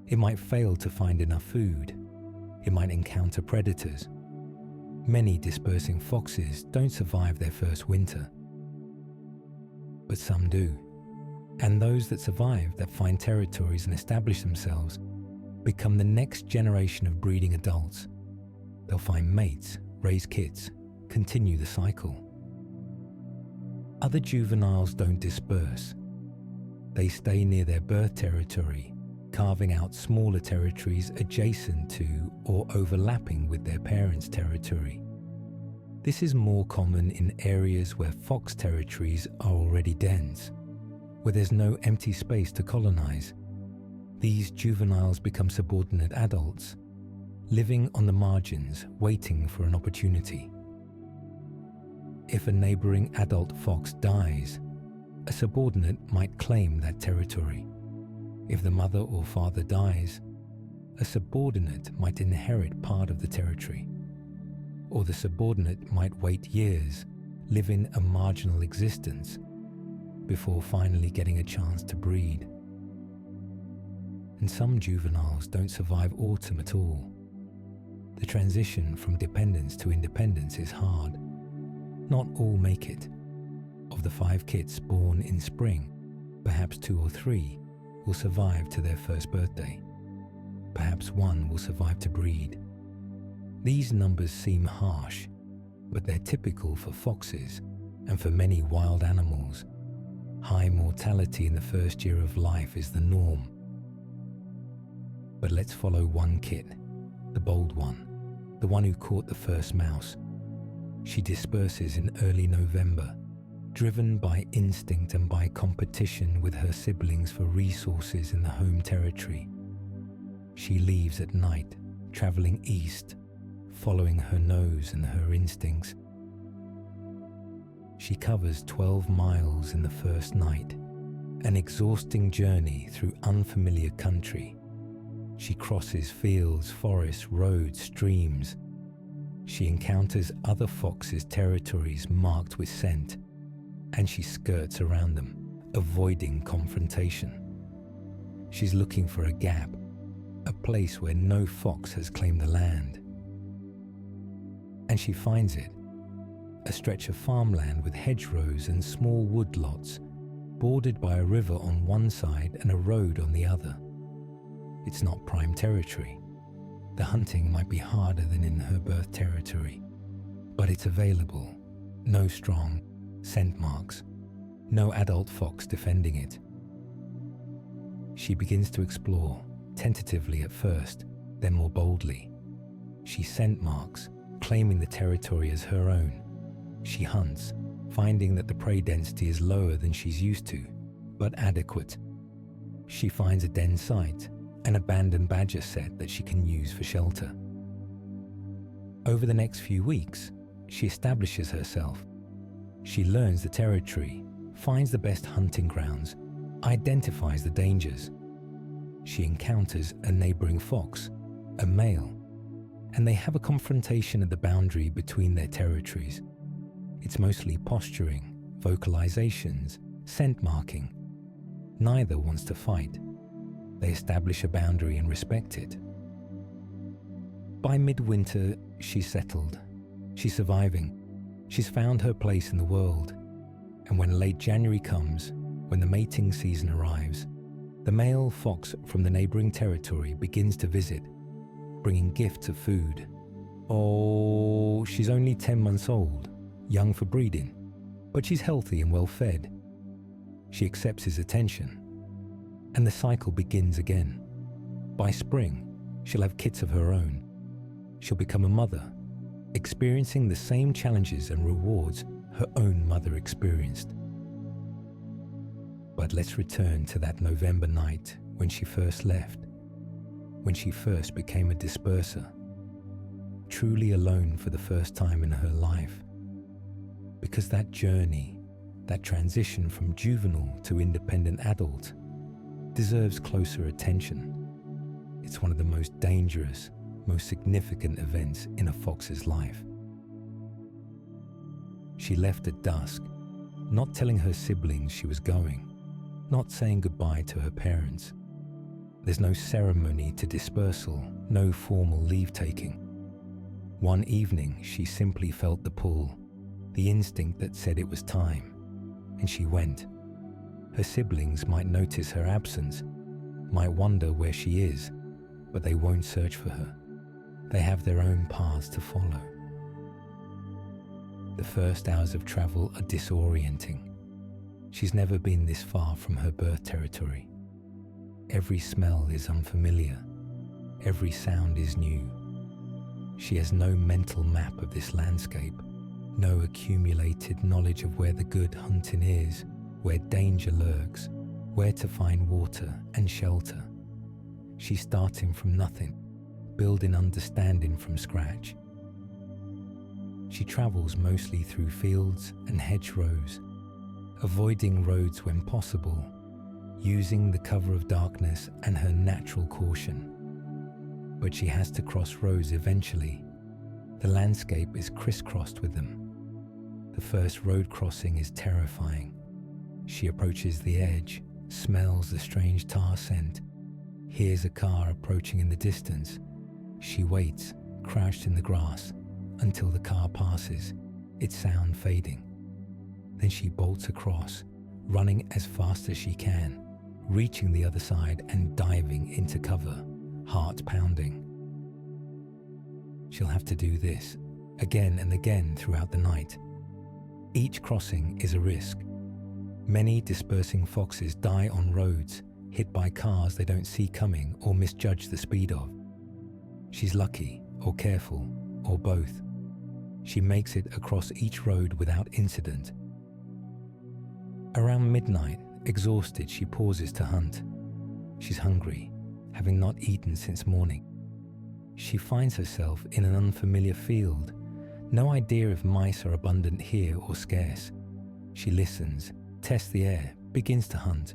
It might fail to find enough food. It might encounter predators. Many dispersing foxes don't survive their first winter, but some do. And those that survive, that find territories and establish themselves, become the next generation of breeding adults. They'll find mates, raise kids, continue the cycle. Other juveniles don't disperse. They stay near their birth territory, carving out smaller territories adjacent to or overlapping with their parents' territory. This is more common in areas where fox territories are already dense, where there's no empty space to colonize. These juveniles become subordinate adults, living on the margins, waiting for an opportunity. If a neighboring adult fox dies, a subordinate might claim that territory. If the mother or father dies, a subordinate might inherit part of the territory. Or the subordinate might wait years, living a marginal existence, before finally getting a chance to breed. And some juveniles don't survive autumn at all. The transition from dependence to independence is hard. Not all make it. Of the 5 kits born in spring, perhaps 2 or 3 will survive to their first birthday. Perhaps 1 will survive to breed. These numbers seem harsh, but they're typical for foxes and for many wild animals. High mortality in the first year of life is the norm. But let's follow one kit, the bold one, the one who caught the first mouse. She disperses in early November, driven by instinct and by competition with her siblings for resources in the home territory. She leaves at night, traveling east, following her nose and her instincts. She covers 12 miles in the first night, an exhausting journey through unfamiliar country. She crosses fields, forests, roads, streams. She encounters other foxes' territories marked with scent, and she skirts around them, avoiding confrontation. She's looking for a gap, a place where no fox has claimed the land. And she finds it, a stretch of farmland with hedgerows and small woodlots, bordered by a river on one side and a road on the other. It's not prime territory. The hunting might be harder than in her birth territory, but it's available. No strong scent marks, no adult fox defending it. She begins to explore, tentatively at first, then more boldly. She scent marks, claiming the territory as her own. She hunts, finding that the prey density is lower than she's used to, but adequate. She finds a den site, an abandoned badger set that she can use for shelter. Over the next few weeks, she establishes herself. She learns the territory, finds the best hunting grounds, identifies the dangers. She encounters a neighboring fox, a male, and they have a confrontation at the boundary between their territories. It's mostly posturing, vocalizations, scent marking. Neither wants to fight. They establish a boundary and respect it. By midwinter, she's settled. She's surviving. She's found her place in the world. And when late January comes, when the mating season arrives, the male fox from the neighboring territory begins to visit, bringing gifts of food. Oh, she's only 10 months old, young for breeding, but she's healthy and well fed. She accepts his attention, and the cycle begins again. By spring, she'll have kits of her own. She'll become a mother, experiencing the same challenges and rewards her own mother experienced. But let's return to that November night when she first left, when she first became a disperser, truly alone for the first time in her life. Because that journey, that transition from juvenile to independent adult, deserves closer attention. It's one of the most dangerous, most significant events in a fox's life. She left at dusk, not telling her siblings she was going, not saying goodbye to her parents. There's no ceremony to dispersal, no formal leave-taking. One evening, she simply felt the pull, the instinct that said it was time, and she went. Her siblings might notice her absence, might wonder where she is, but they won't search for her. They have their own paths to follow. The first hours of travel are disorienting. She's never been this far from her birth territory. Every smell is unfamiliar. Every sound is new. She has no mental map of this landscape, no accumulated knowledge of where the good hunting is, where danger lurks, where to find water and shelter. She's starting from nothing, building understanding from scratch. She travels mostly through fields and hedgerows, avoiding roads when possible, using the cover of darkness and her natural caution. But she has to cross roads eventually. The landscape is crisscrossed with them. The first road crossing is terrifying. She approaches the edge, smells the strange tar scent, hears a car approaching in the distance. She waits, crouched in the grass, until the car passes, its sound fading. Then she bolts across, running as fast as she can, reaching the other side and diving into cover, heart pounding. She'll have to do this again and again throughout the night. Each crossing is a risk. Many dispersing foxes die on roads, hit by cars they don't see coming or misjudge the speed of. She's lucky, or careful, or both. She makes it across each road without incident. Around midnight, exhausted, she pauses to hunt. She's hungry, having not eaten since morning. She finds herself in an unfamiliar field. No idea if mice are abundant here or scarce. She listens, tests the air, begins to hunt.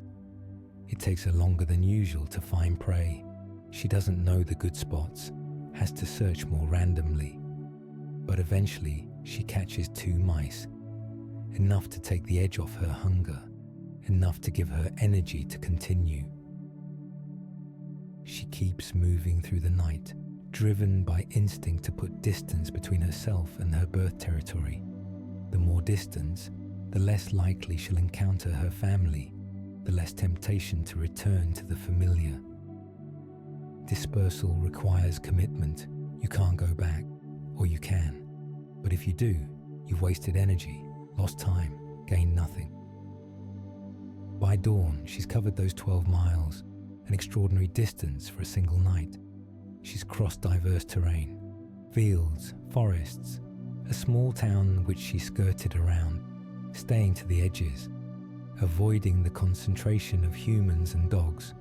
It takes her longer than usual to find prey. She doesn't know the good spots, has to search more randomly. But eventually, she catches 2 mice. Enough to take the edge off her hunger, enough to give her energy to continue. She keeps moving through the night, driven by instinct to put distance between herself and her birth territory. The more distance, the less likely she'll encounter her family, the less temptation to return to the familiar. Dispersal requires commitment. You can't go back, or you can. But if you do, you've wasted energy, lost time, gained nothing. By dawn, she's covered those 12 miles, an extraordinary distance for a single night. She's crossed diverse terrain, fields, forests, a small town which she skirted around, staying to the edges, avoiding the concentration of humans and dogs.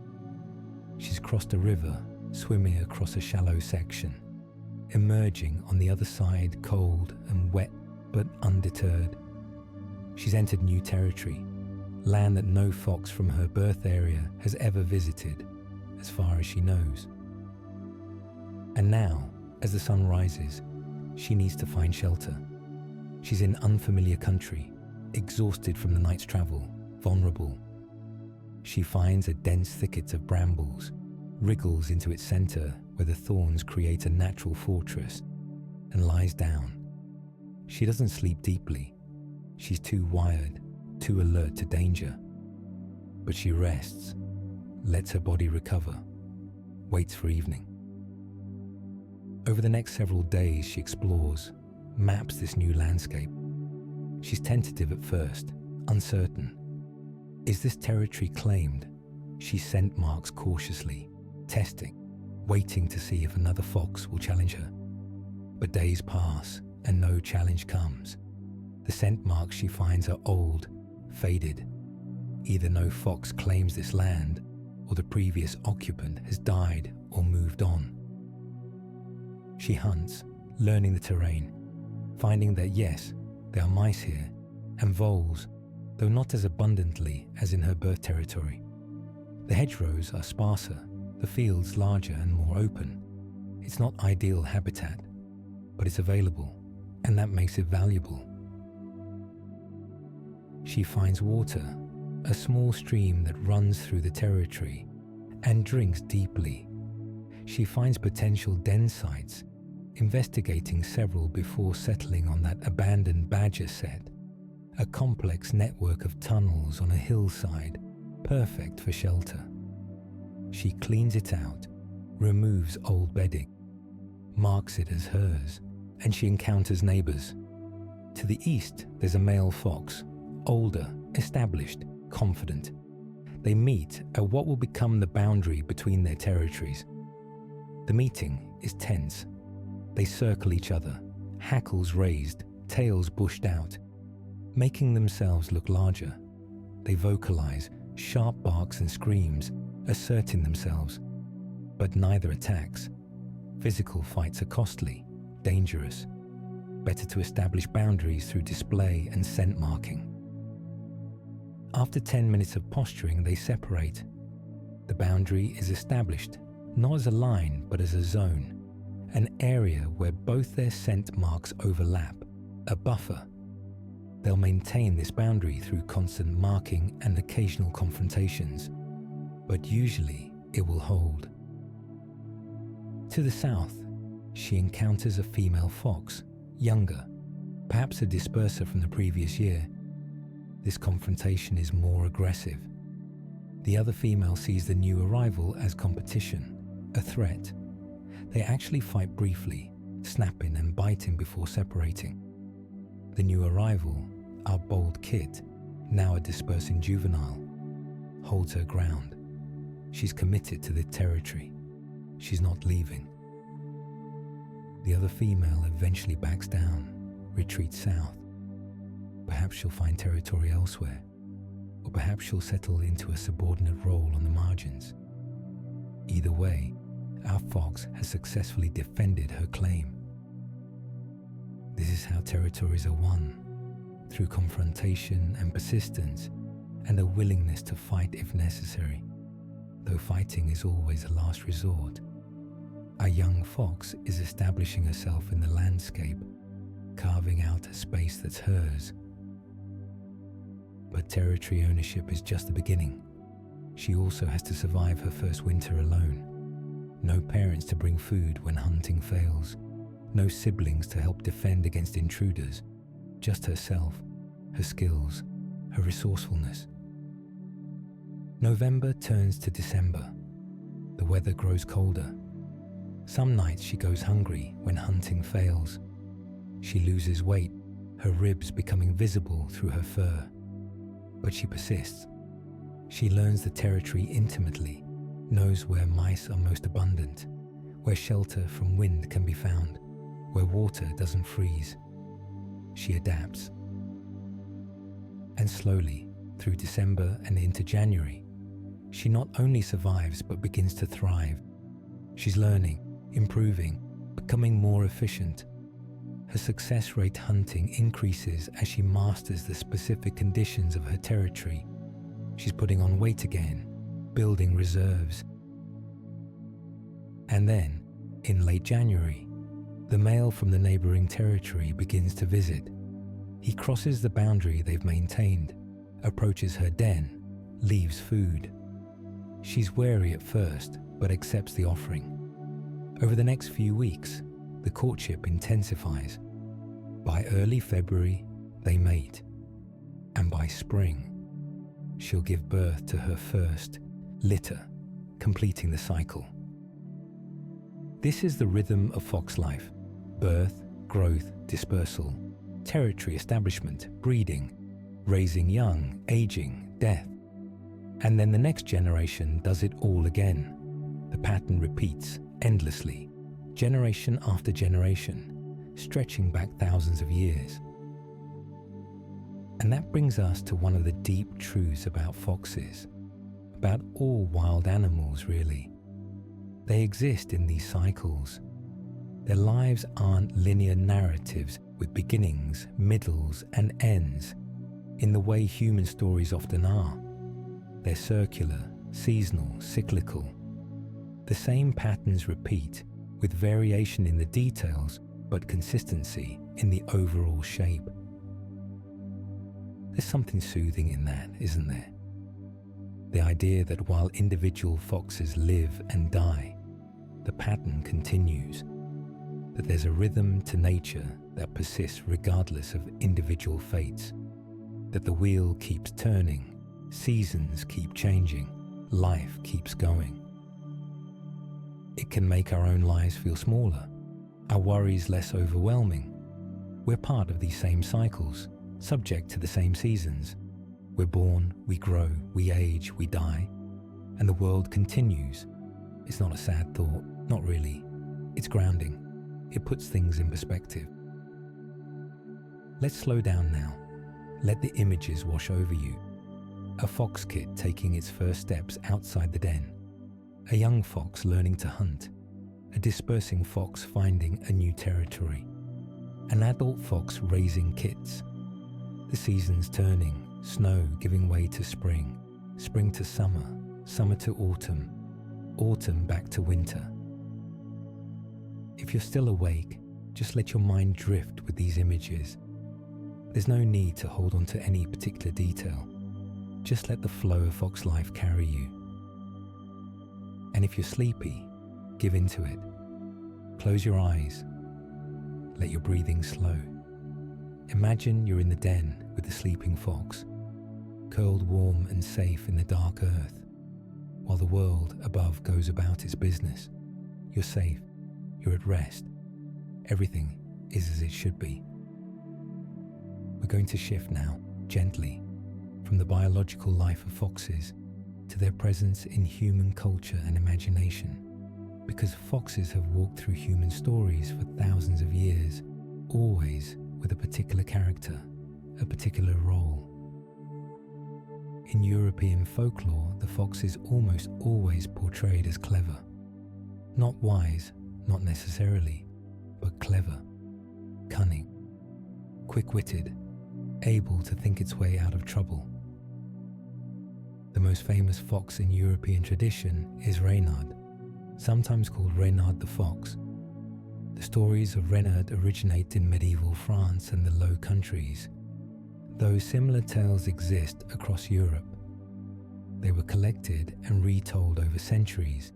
She's crossed a river, swimming across a shallow section, emerging on the other side cold and wet but undeterred. She's entered new territory, land that no fox from her birth area has ever visited, as far as she knows. And now, as the sun rises, she needs to find shelter. She's in unfamiliar country, exhausted from the night's travel, vulnerable. She finds a dense thicket of brambles, wriggles into its center where the thorns create a natural fortress, and lies down. She doesn't sleep deeply. She's too wired, too alert to danger. But she rests, lets her body recover, waits for evening. Over the next several days, she explores, maps this new landscape. She's tentative at first, uncertain. Is this territory claimed? She scent marks cautiously, testing, waiting to see if another fox will challenge her. But days pass and no challenge comes. The scent marks she finds are old, faded. Either no fox claims this land, or the previous occupant has died or moved on. She hunts, learning the terrain, finding that yes, there are mice here, and voles, though not as abundantly as in her birth territory. The hedgerows are sparser, the fields larger and more open. It's not ideal habitat, but it's available, and that makes it valuable. She finds water, a small stream that runs through the territory, and drinks deeply. She finds potential den sites, investigating several before settling on that abandoned badger set, a complex network of tunnels on a hillside, perfect for shelter. She cleans it out, removes old bedding, marks it as hers, and she encounters neighbors. To the east, there's a male fox, older, established, confident. They meet at what will become the boundary between their territories. The meeting is tense. They circle each other, hackles raised, tails bushed out, making themselves look larger. They vocalize, sharp barks and screams, asserting themselves. But neither attacks. Physical fights are costly, dangerous. Better to establish boundaries through display and scent marking. After 10 minutes of posturing, they separate. The boundary is established, not as a line, but as a zone, an area where both their scent marks overlap, a buffer. They'll maintain this boundary through constant marking and occasional confrontations, but usually it will hold. To the south, she encounters a female fox, younger, perhaps a disperser from the previous year. This confrontation is more aggressive. The other female sees the new arrival as competition, a threat. They actually fight briefly, snapping and biting before separating. The new arrival, our bold kid, now a dispersing juvenile, holds her ground. She's committed to the territory. She's not leaving. The other female eventually backs down, retreats south. Perhaps she'll find territory elsewhere, or perhaps she'll settle into a subordinate role on the margins. Either way, our fox has successfully defended her claim. This is how territories are won, through confrontation and persistence, and a willingness to fight if necessary, though fighting is always a last resort. A young fox is establishing herself in the landscape, carving out a space that's hers. But territory ownership is just the beginning. She also has to survive her first winter alone. No parents to bring food when hunting fails. No siblings to help defend against intruders. Just herself, her skills, her resourcefulness. November turns to December. The weather grows colder. Some nights she goes hungry when hunting fails. She loses weight, her ribs becoming visible through her fur. But she persists. She learns the territory intimately, knows where mice are most abundant, where shelter from wind can be found, where water doesn't freeze. She adapts. And slowly, through December and into January, she not only survives but begins to thrive. She's learning, improving, becoming more efficient. Her success rate hunting increases as she masters the specific conditions of her territory. She's putting on weight again, building reserves. And then, in late January, the male from the neighboring territory begins to visit. He crosses the boundary they've maintained, approaches her den, leaves food. She's wary at first, but accepts the offering. Over the next few weeks, the courtship intensifies. By early February, they mate. And by spring, she'll give birth to her first litter, completing the cycle. This is the rhythm of fox life: birth, growth, dispersal, territory establishment, breeding, raising young, aging, death. And then the next generation does it all again. The pattern repeats endlessly, generation after generation, stretching back thousands of years. And that brings us to one of the deep truths about foxes, about all wild animals really. They exist in these cycles. Their lives aren't linear narratives with beginnings, middles, and ends, in the way human stories often are. They're circular, seasonal, cyclical. The same patterns repeat, with variation in the details, but consistency in the overall shape. There's something soothing in that, isn't there? The idea that while individual foxes live and die, the pattern continues, that there's a rhythm to nature that persists regardless of individual fates, that the wheel keeps turning, seasons keep changing, life keeps going. It can make our own lives feel smaller, our worries less overwhelming. We're part of these same cycles, subject to the same seasons. We're born, we grow, we age, we die, and the world continues. It's not a sad thought, not really. It's grounding. It puts things in perspective. Let's slow down now. Let the images wash over you. A fox kid taking its first steps outside the den. A young fox learning to hunt. A dispersing fox finding a new territory. An adult fox raising kits. The seasons turning, snow giving way to spring, spring to summer, summer to autumn, autumn back to winter. If you're still awake, just let your mind drift with these images. There's no need to hold on to any particular detail. Just let the flow of fox life carry you. And if you're sleepy, give into it. Close your eyes. Let your breathing slow. Imagine you're in the den with the sleeping fox, curled warm and safe in the dark earth, while the world above goes about its business. You're safe. You're at rest. Everything is as it should be. We're going to shift now, gently, from the biological life of foxes to their presence in human culture and imagination, because foxes have walked through human stories for thousands of years, always with a particular character, a particular role. In European folklore, the fox is almost always portrayed as clever. Not wise, not necessarily, but clever, cunning, quick-witted, able to think its way out of trouble. The most famous fox in European tradition is Reynard, sometimes called Reynard the Fox. The stories of Reynard originate in medieval France and the Low Countries, though similar tales exist across Europe. They were collected and retold over centuries,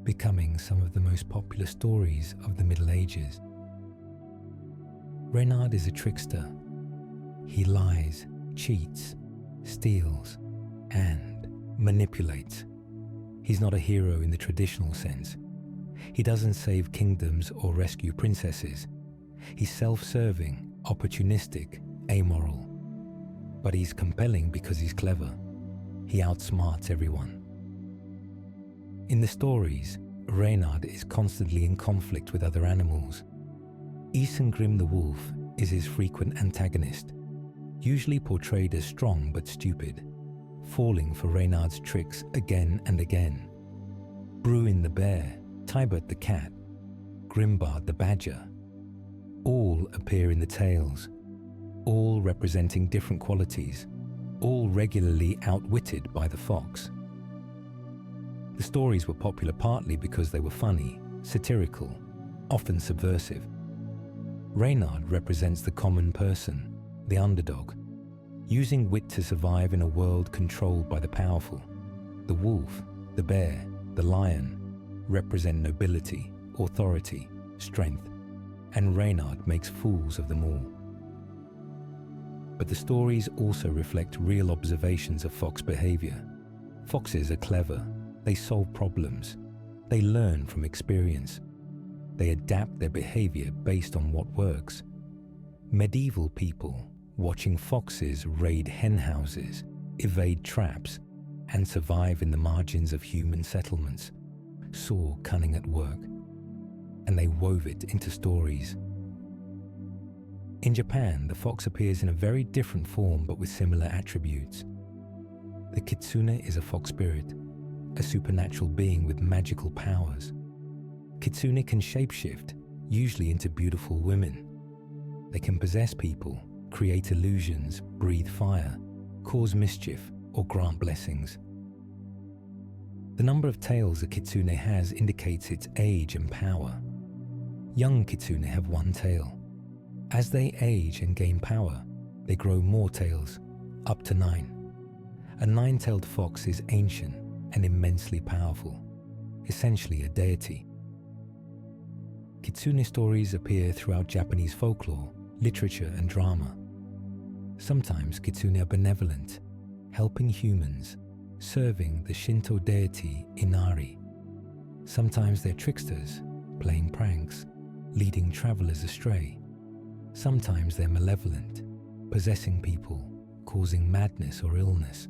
becoming some of the most popular stories of the Middle Ages. Reynard is a trickster. He lies, cheats, steals, and manipulates. He's not a hero in the traditional sense. He doesn't save kingdoms or rescue princesses. He's self-serving, opportunistic, amoral. But he's compelling because he's clever. He outsmarts everyone. In the stories, Reynard is constantly in conflict with other animals. Isengrim the wolf is his frequent antagonist, usually portrayed as strong but stupid, falling for Reynard's tricks again and again. Bruin the bear, Tybert the cat, Grimbard the badger, all appear in the tales, all representing different qualities, all regularly outwitted by the fox. The stories were popular partly because they were funny, satirical, often subversive. Reynard represents the common person, the underdog, using wit to survive in a world controlled by the powerful. The wolf, the bear, the lion represent nobility, authority, strength, and Reynard makes fools of them all. But the stories also reflect real observations of fox behavior. Foxes are clever. They solve problems. They learn from experience. They adapt their behavior based on what works. Medieval people, watching foxes raid hen houses, evade traps, and survive in the margins of human settlements, saw cunning at work, and they wove it into stories. In Japan, the fox appears in a very different form but with similar attributes. The kitsune is a fox spirit, a supernatural being with magical powers. Kitsune can shapeshift, usually into beautiful women. They can possess people, create illusions, breathe fire, cause mischief, or grant blessings. The number of tails a kitsune has indicates its age and power. Young kitsune have one tail. As they age and gain power, they grow more tails, up to 9. A 9-tailed fox is ancient and immensely powerful, essentially a deity. Kitsune stories appear throughout Japanese folklore, literature, and drama. Sometimes kitsune are benevolent, helping humans, serving the Shinto deity Inari. Sometimes they're tricksters, playing pranks, leading travelers astray. Sometimes they're malevolent, possessing people, causing madness or illness.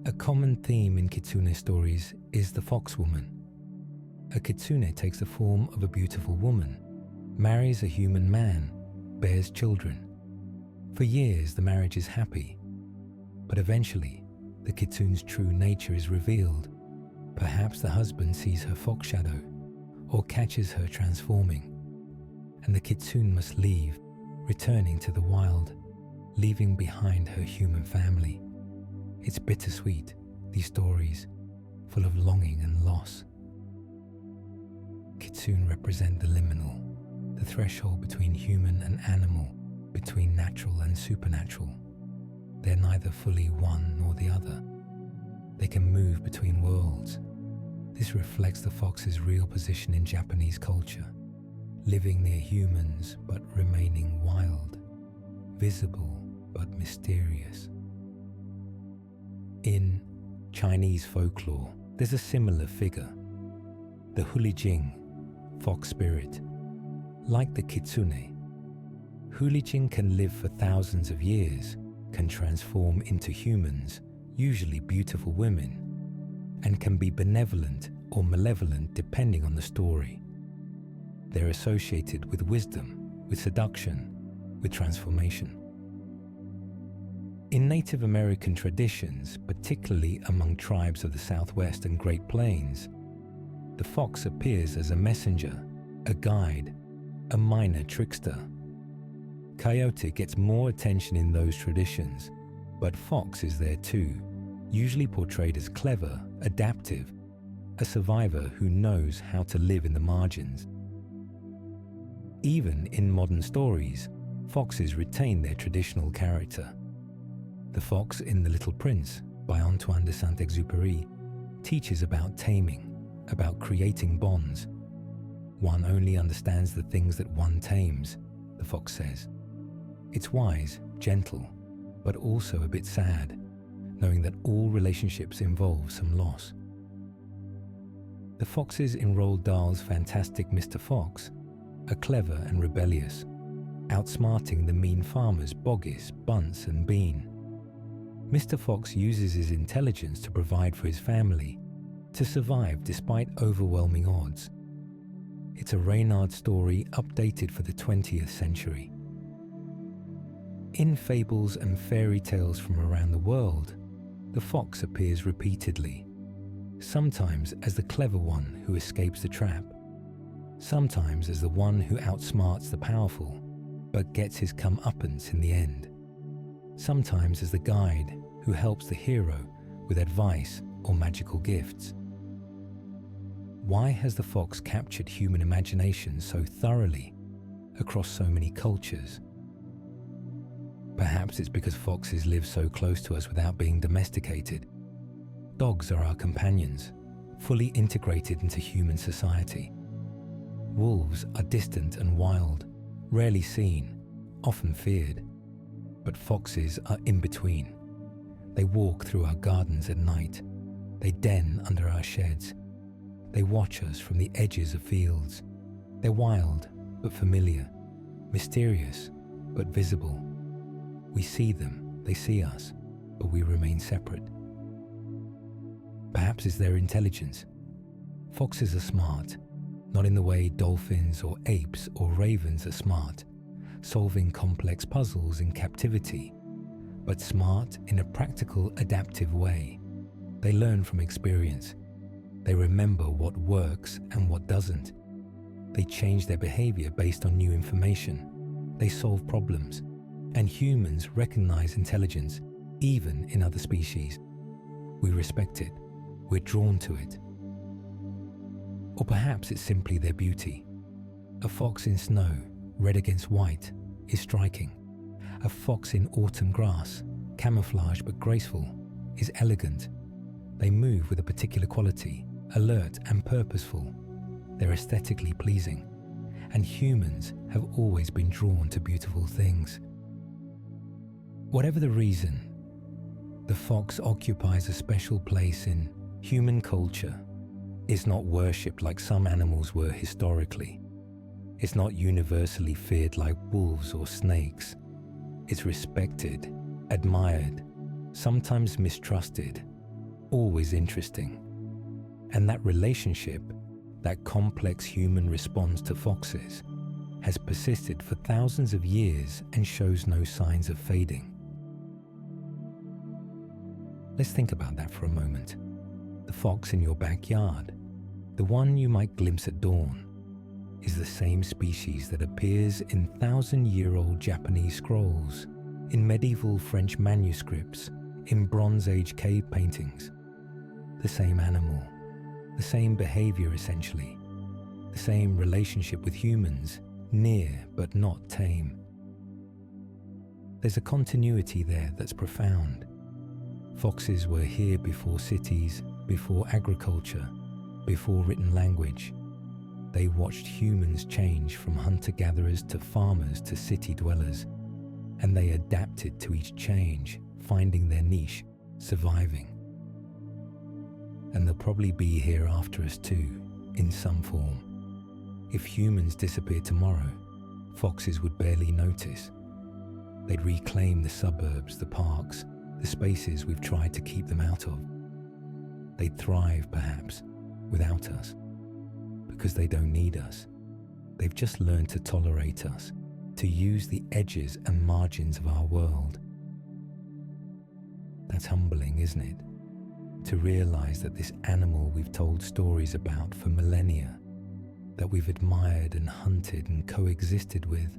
A common theme in kitsune stories is the foxwoman. A kitsune takes the form of a beautiful woman, marries a human man, bears children. For years, the marriage is happy, but eventually, the kitsune's true nature is revealed. Perhaps the husband sees her fox shadow or catches her transforming, and the kitsune must leave, returning to the wild, leaving behind her human family. It's bittersweet, these stories, full of longing and loss. Kitsune represent the liminal, the threshold between human and animal, between natural and supernatural. They're neither fully one nor the other. They can move between worlds. This reflects the fox's real position in Japanese culture, living near humans but remaining wild, visible but mysterious. In Chinese folklore, there's a similar figure, the hulijing, fox spirit. Like the kitsune, hulijing can live for thousands of years, can transform into humans, usually beautiful women, and can be benevolent or malevolent depending on the story. They're associated with wisdom, with seduction, with transformation. In Native American traditions, particularly among tribes of the Southwest and Great Plains, the fox appears as a messenger, a guide, a minor trickster. Coyote gets more attention in those traditions, but fox is there too, usually portrayed as clever, adaptive, a survivor who knows how to live in the margins. Even in modern stories, foxes retain their traditional character. The fox in The Little Prince by Antoine de Saint-Exupéry teaches about taming, about creating bonds. One only understands the things that one tames, the fox says. It's wise, gentle, but also a bit sad, knowing that all relationships involve some loss. The foxes in Roald Dahl's fantastic Mr. Fox are clever and rebellious, outsmarting the mean farmers Boggis, Bunce and Bean. Mr. Fox uses his intelligence to provide for his family, to survive despite overwhelming odds. It's a Reynard story updated for the 20th century. In fables and fairy tales from around the world, the fox appears repeatedly, sometimes as the clever one who escapes the trap, sometimes as the one who outsmarts the powerful but gets his comeuppance in the end, sometimes as the guide who helps the hero with advice or magical gifts. Why has the fox captured human imagination so thoroughly across so many cultures? Perhaps it's because foxes live so close to us without being domesticated. Dogs are our companions, fully integrated into human society. Wolves are distant and wild, rarely seen, often feared. But foxes are in between. They walk through our gardens at night. They den under our sheds. They watch us from the edges of fields. They're wild but familiar, mysterious but visible. We see them, they see us, but we remain separate. Perhaps it's their intelligence. Foxes are smart, not in the way dolphins or apes or ravens are smart, solving complex puzzles in captivity, but smart in a practical, adaptive way. They learn from experience. They remember what works and what doesn't. They change their behavior based on new information. They solve problems. And humans recognize intelligence, even in other species. We respect it. We're drawn to it. Or perhaps it's simply their beauty. A fox in snow, red against white, is striking. A fox in autumn grass, camouflaged but graceful, is elegant. They move with a particular quality, alert and purposeful. They're aesthetically pleasing. And humans have always been drawn to beautiful things. Whatever the reason, the fox occupies a special place in human culture, It's not worshipped like some animals were historically. It's not universally feared like wolves or snakes. It's respected, admired, sometimes mistrusted, always interesting. And that relationship, that complex human response to foxes, has persisted for thousands of years and shows no signs of fading. Let's think about that for a moment. The fox in your backyard, the one you might glimpse at dawn, is the same species that appears in thousand-year-old Japanese scrolls, in medieval French manuscripts, in Bronze Age cave paintings. The same animal, the same behavior essentially, the same relationship with humans, near but not tame. There's a continuity there that's profound. Foxes were here before cities, before agriculture, before written language. They watched humans change from hunter-gatherers to farmers to city dwellers, and they adapted to each change, finding their niche, surviving. And they'll probably be here after us too, in some form. If humans disappeared tomorrow, foxes would barely notice. They'd reclaim the suburbs, the parks, the spaces we've tried to keep them out of. They'd thrive, perhaps, without us, because they don't need us. They've just learned to tolerate us, to use the edges and margins of our world. That's humbling, isn't it? To realize that this animal we've told stories about for millennia, that we've admired and hunted and coexisted with,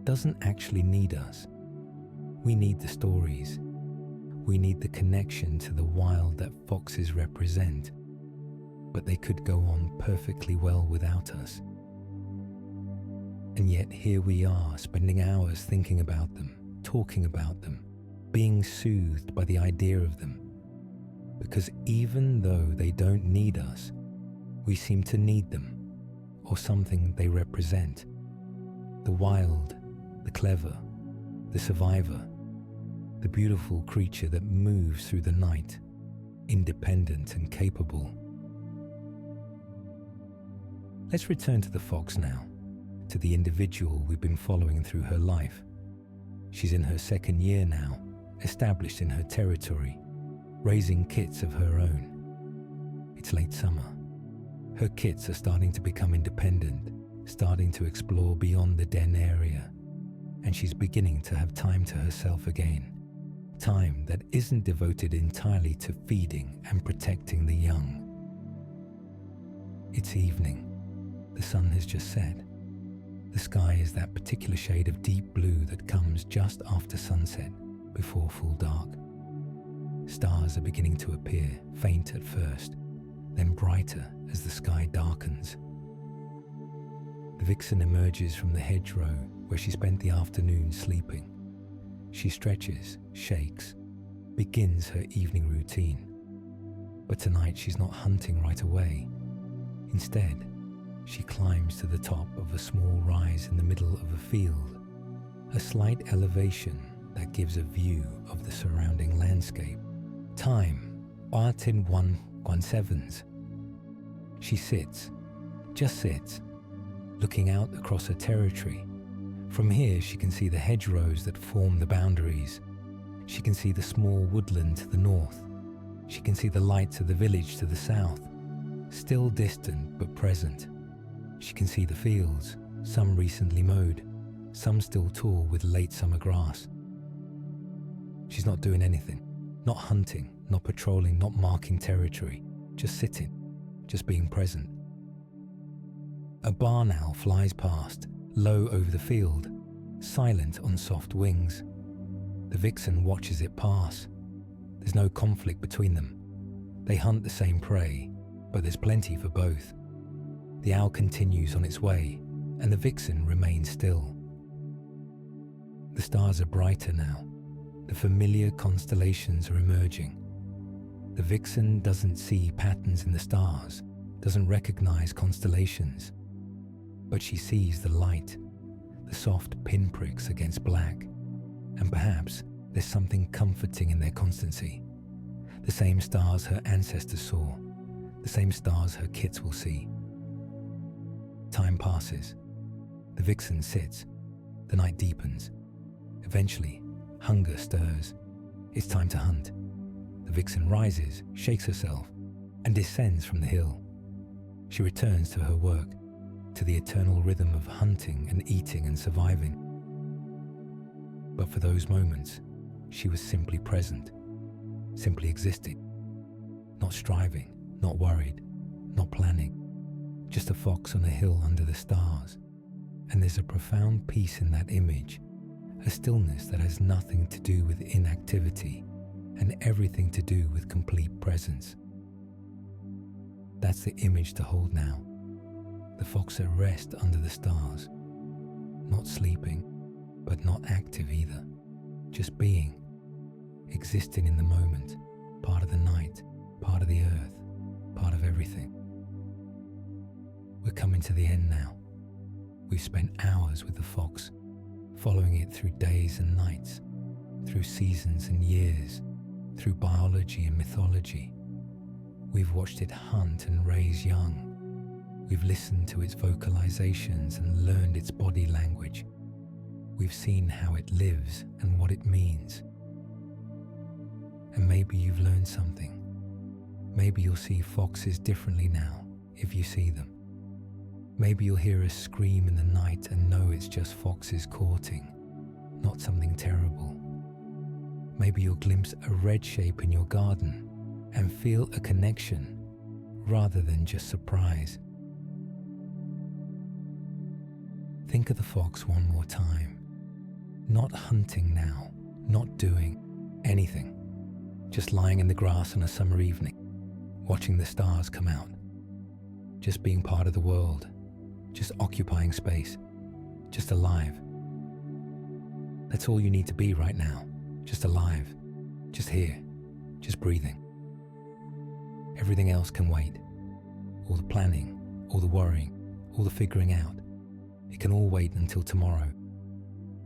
doesn't actually need us. We need the stories. We need the connection to the wild that foxes represent, but they could go on perfectly well without us. And yet here we are, spending hours thinking about them, talking about them, being soothed by the idea of them. Because even though they don't need us, we seem to need them, or something they represent. The wild, the clever, the survivor, the beautiful creature that moves through the night, independent and capable. Let's return to the fox now, to the individual we've been following through her life. She's in her second year now, established in her territory, raising kits of her own. It's late summer. Her kits are starting to become independent, starting to explore beyond the den area, and she's beginning to have time to herself again. Time that isn't devoted entirely to feeding and protecting the young. It's evening. The sun has just set. The sky is that particular shade of deep blue that comes just after sunset, before full dark. Stars are beginning to appear, faint at first, then brighter as the sky darkens. The vixen emerges from the hedgerow where she spent the afternoon sleeping. She stretches, shakes, begins her evening routine. But tonight she's not hunting right away. Instead, she climbs to the top of a small rise in the middle of a field, a slight elevation that gives a view of the surrounding landscape. Time, 1:17. She sits, just sits, looking out across her territory. From here she can see the hedgerows that form the boundaries. She can see the small woodland to the north. She can see the lights of the village to the south, still distant but present. She can see the fields, some recently mowed, some still tall with late summer grass. She's not doing anything, not hunting, not patrolling, not marking territory, just sitting, just being present. A barn owl flies past, low over the field, silent on soft wings. The vixen watches it pass. There's no conflict between them. They hunt the same prey, but there's plenty for both. The owl continues on its way, and the vixen remains still. The stars are brighter now. The familiar constellations are emerging. The vixen doesn't see patterns in the stars, doesn't recognize constellations, but she sees the light, the soft pinpricks against black, and perhaps there's something comforting in their constancy. The same stars her ancestors saw, the same stars her kits will see. Time passes. The vixen sits. The night deepens. Eventually, hunger stirs. It's time to hunt. The vixen rises, shakes herself, and descends from the hill. She returns to her work, to the eternal rhythm of hunting and eating and surviving. But for those moments, she was simply present, simply existing, not striving, not worried, not planning, just a fox on a hill under the stars. And there's a profound peace in that image, a stillness that has nothing to do with inactivity and everything to do with complete presence. That's the image to hold now. The fox at rest under the stars, not sleeping, but not active either, just being, existing in the moment, part of the night, part of the earth, part of everything. We're coming to the end now. We've spent hours with the fox, following it through days and nights, through seasons and years, through biology and mythology. We've watched it hunt and raise young. We've listened to its vocalizations and learned its body language. We've seen how it lives and what it means. And maybe you've learned something. Maybe you'll see foxes differently now if you see them. Maybe you'll hear a scream in the night and know it's just foxes courting, not something terrible. Maybe you'll glimpse a red shape in your garden and feel a connection rather than just surprise. Think of the fox one more time. Not hunting now, not doing anything, just lying in the grass on a summer evening, watching the stars come out, just being part of the world, just occupying space, just alive. That's all you need to be right now, just alive, just here, just breathing. Everything else can wait. All the planning, all the worrying, all the figuring out. It can all wait until tomorrow.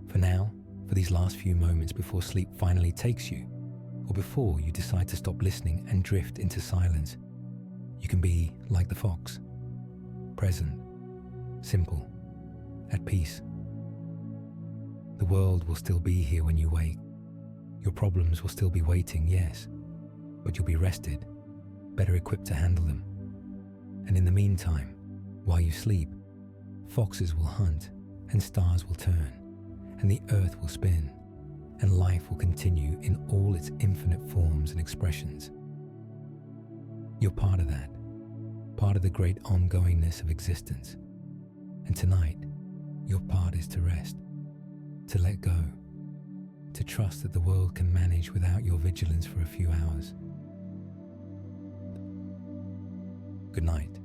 For now, for these last few moments before sleep finally takes you, or before you decide to stop listening and drift into silence, you can be like the fox, present, simple, at peace. The world will still be here when you wake. Your problems will still be waiting, yes, but you'll be rested, better equipped to handle them. And in the meantime, while you sleep, foxes will hunt and stars will turn and the earth will spin and life will continue in all its infinite forms and expressions. You're part of that, part of the great ongoingness of existence. And tonight, your part is to rest, to let go, to trust that the world can manage without your vigilance for a few hours. Good night.